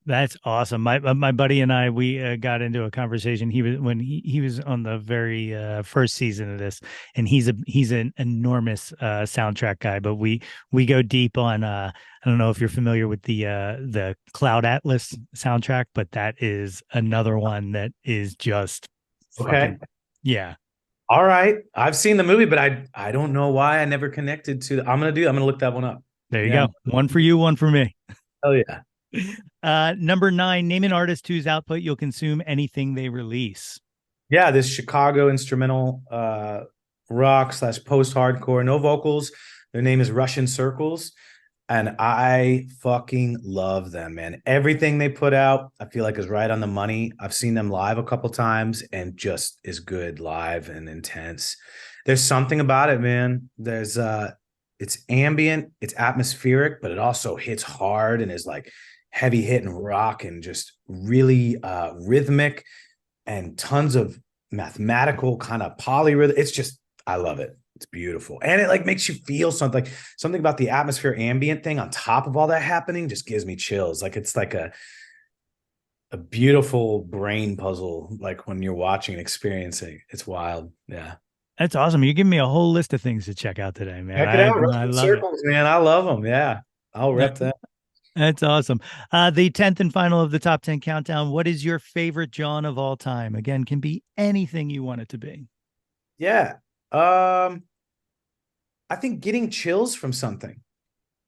That's awesome. My buddy and I, we got into a conversation. He was on the very first season of this, and he's an enormous soundtrack guy. But we go deep on. I don't know if you're familiar with the Cloud Atlas soundtrack, but that is another one that is just Okay. fucking yeah. All right. I've seen the movie, but I don't know why I never connected to. I'm gonna look that one up. There you Yeah. go. One for you, one for me. Oh yeah. Number 9, name an artist whose output you'll consume anything they release. Yeah, this Chicago instrumental rock / post hardcore, no vocals. Their name is Russian Circles, and I fucking love them, man. Everything they put out, I feel like is right on the money. I've seen them live a couple times, and just is good live and intense. There's something about it, man. It's ambient, it's atmospheric, but it also hits hard and is like heavy hitting rock, and just really rhythmic, and tons of mathematical kind of polyrhythm. It's just, I love it. It's beautiful. And it like makes you feel something about the atmosphere ambient thing on top of all that happening just gives me chills. Like it's like a beautiful brain puzzle, like when you're watching and experiencing. It's wild. Yeah. That's awesome. You're giving me a whole list of things to check out today, man. Check it out. I Russian love Circles, man. I love them. Yeah. I'll it. rep that. That's awesome. The 10th and final of the top 10 countdown. What is your favorite Jawn of all time? Again, can be anything you want it to be. Yeah. I think getting chills from something,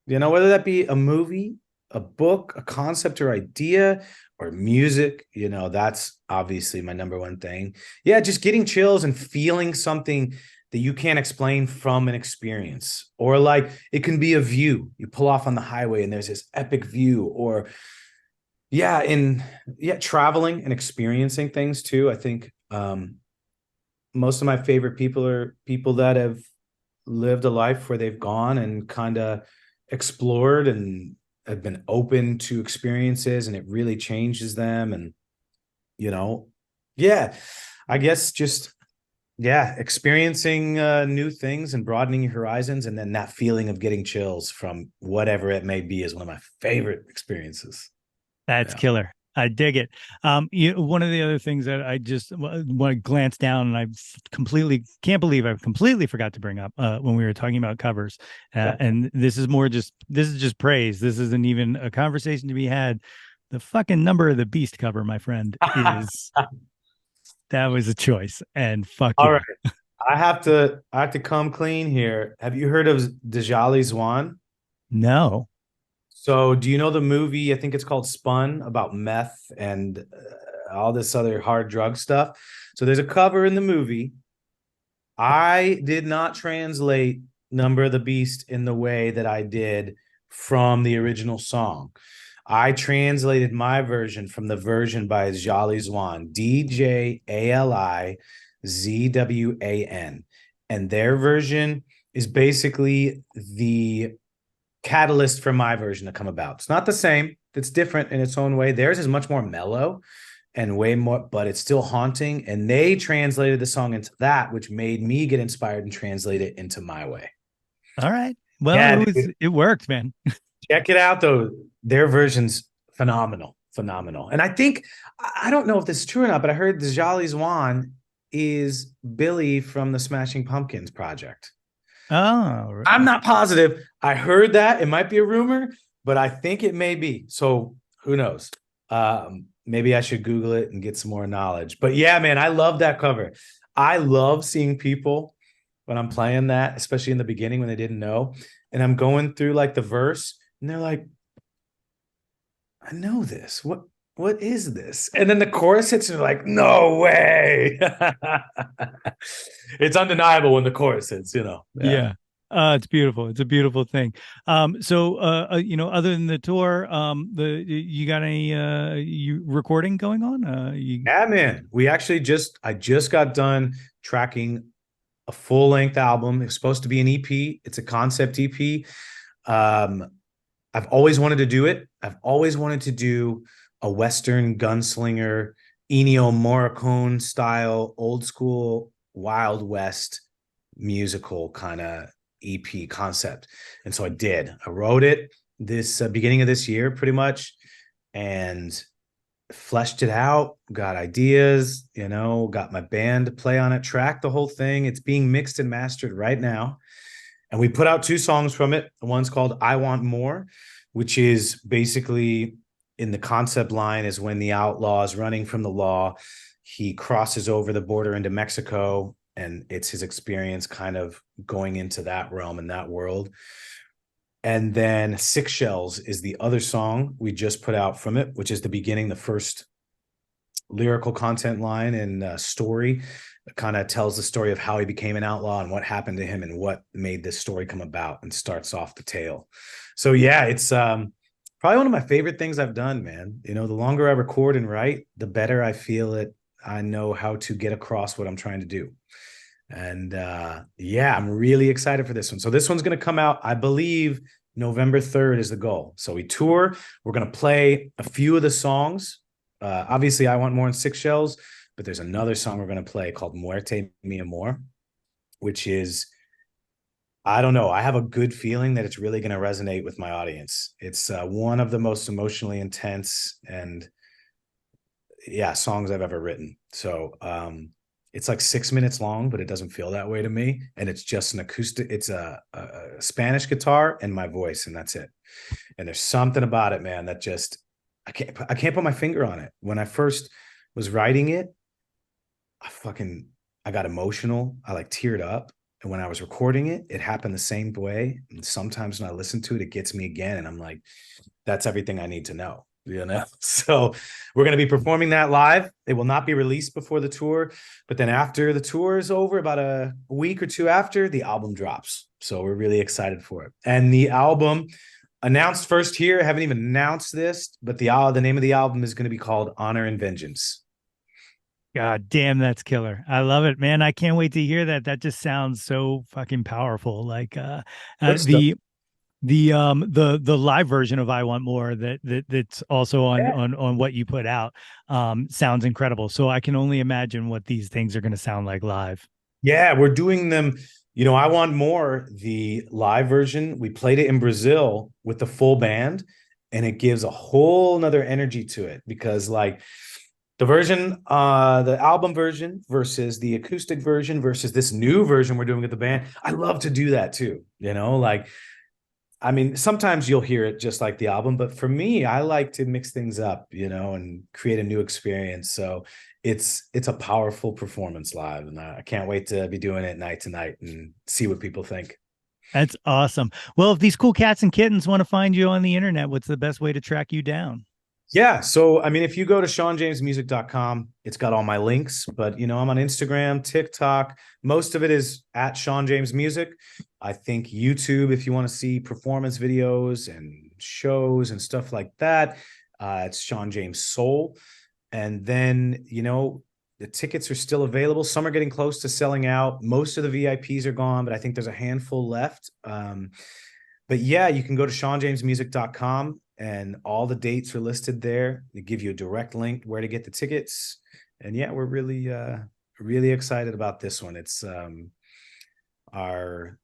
whether that be a movie, a book, a concept or idea, or music, that's obviously my number one thing. Yeah, just getting chills and feeling something that you can't explain from an experience. Or like it can be a view. You pull off on the highway and there's this epic view. Or traveling and experiencing things too. I think most of my favorite people are people that have lived a life where they've gone and kind of explored and have been open to experiences, and it really changes them. And you know, yeah, I guess just experiencing new things and broadening your horizons, and then that feeling of getting chills from whatever it may be is one of my favorite experiences. That's Yeah. killer. I dig it. One of the other things that I just want to glance down, and I completely can't believe I completely forgot to bring up when we were talking about covers. And this is just praise. This isn't even a conversation to be had. The fucking Number of the Beast cover, my friend, is that was a choice, and fuck All right. yeah. I have to come clean here. Have you heard of Djali Zwan? No. So, do you know the movie? I think it's called Spun, about meth and all this other hard drug stuff. So, there's a cover in the movie. I did not translate Number of the Beast in the way that I did from the original song. I translated my version from the version by Jali Zwan, Djalizwan. And their version is basically the catalyst for my version to come about. It's not the same. It's different in its own way. Theirs is much more mellow and way more, but it's still haunting. And they translated the song into that, which made me get inspired and translate it into my way. All right. Well, Yeah, dude, it worked, man. check it out though. Their version's phenomenal, phenomenal. And I think I don't know if this is true or not, but I heard the Jolly Swan is Billy from the Smashing Pumpkins project. Oh, I'm not positive. I heard that. It might be a rumor, but I think it may be. So who knows? Maybe I should Google it and get some more knowledge. But yeah, man, I love that cover. I love seeing people when I'm playing that, especially in the beginning when they didn't know. And I'm going through like the verse, and they're like, I know this. What is this? And then the chorus hits, and they're like, no way. It's undeniable when the chorus hits, you know. Yeah. yeah. It's beautiful. It's a beautiful thing. Other than the tour, you got any you recording going on? Yeah, man. I just got done tracking a full length album. It's supposed to be an EP. It's a concept EP. Um, I've always wanted to do it. I've always wanted to do a Western gunslinger, Ennio Morricone style, old school Wild West musical kind of EP concept. And so I did. I wrote it this beginning of this year, pretty much, and fleshed it out, got ideas, got my band to play on it, track the whole thing. It's being mixed and mastered right now. And we put out two songs from it. One's called I Want More, which is basically in the concept line is when the outlaw is running from the law. He crosses over the border into Mexico, and it's his experience kind of going into that realm and that world. And then Six Shells is the other song we just put out from it, which is the beginning, the first lyrical content line and story. It kind of tells the story of how he became an outlaw and what happened to him and what made this story come about, and starts off the tale. So yeah, it's probably one of my favorite things I've done, man. The longer I record and write, the better I feel it. I know how to get across what I'm trying to do. And I'm really excited for this one. So this one's going to come out, I believe, November 3rd is the goal. So we tour. We're going to play a few of the songs. Obviously, I Want More in Six Shells, but there's another song we're going to play called Muerte Mi Amor, which is, I don't know, I have a good feeling that it's really going to resonate with my audience. It's one of the most emotionally intense and songs I've ever written. So it's like 6 minutes long, but it doesn't feel that way to me. And it's just an acoustic. It's a Spanish guitar and my voice, and that's it. And there's something about it, man, that just I can't put my finger on it. When I first was writing it, I got emotional. I like teared up. And when I was recording it, it happened the same way. And sometimes when I listen to it, it gets me again. And I'm like, that's everything I need to know. So we're going to be performing that live. It will not be released before the tour, but then after the tour is over, about a week or two after, the album drops. So we're really excited for it. And the album announced first here, I haven't even announced this, but the name of the album is going to be called Honor and Vengeance. God damn, that's killer. I love it, man. I can't wait to hear that. That just sounds so fucking powerful. Like Good stuff. the live version of I Want More that's also Yeah. on what you put out sounds incredible. So I can only imagine what these things are going to sound like live. Yeah, we're doing them. I Want More, the live version. We played it in Brazil with the full band, and it gives a whole nother energy to it because, like, the album version versus the acoustic version versus this new version we're doing with the band. I love to do that too. Like, I mean, sometimes you'll hear it just like the album, but for me, I like to mix things up, and create a new experience. So it's a powerful performance live, and I can't wait to be doing it night to night and see what people think. That's awesome. Well, if these cool cats and kittens want to find you on the internet, what's the best way to track you down? Yeah. So, I mean, if you go to ShawnJamesMusic.com, it's got all my links, but, I'm on Instagram, TikTok. Most of it is at Shawn James Music. I think YouTube, if you want to see performance videos and shows and stuff like that, it's Shawn James Soul. And then, the tickets are still available. Some are getting close to selling out. Most of the VIPs are gone, but I think there's a handful left. But yeah, you can go to ShawnJamesMusic.com and all the dates are listed there. They give you a direct link where to get the tickets. And yeah, we're really excited about this one. It's our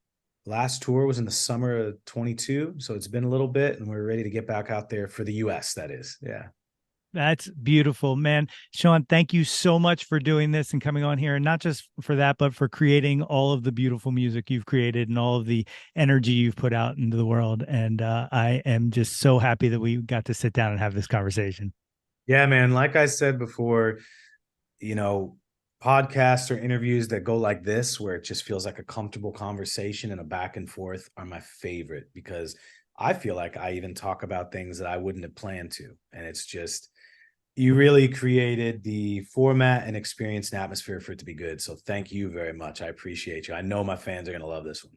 last tour was in the summer of 22, so it's been a little bit, and we're ready to get back out there for the US, that is. Yeah. That's beautiful, man. Shawn, thank you so much for doing this and coming on here. And not just for that, but for creating all of the beautiful music you've created and all of the energy you've put out into the world. And I am just so happy that we got to sit down and have this conversation. Yeah, man. Like I said before, you know, podcasts or interviews that go like this, where it just feels like a comfortable conversation and a back and forth, are my favorite because I feel like I even talk about things that I wouldn't have planned to. And it's just, you really created the format and experience and atmosphere for it to be good. So thank you very much. I appreciate you. I know my fans are going to love this one.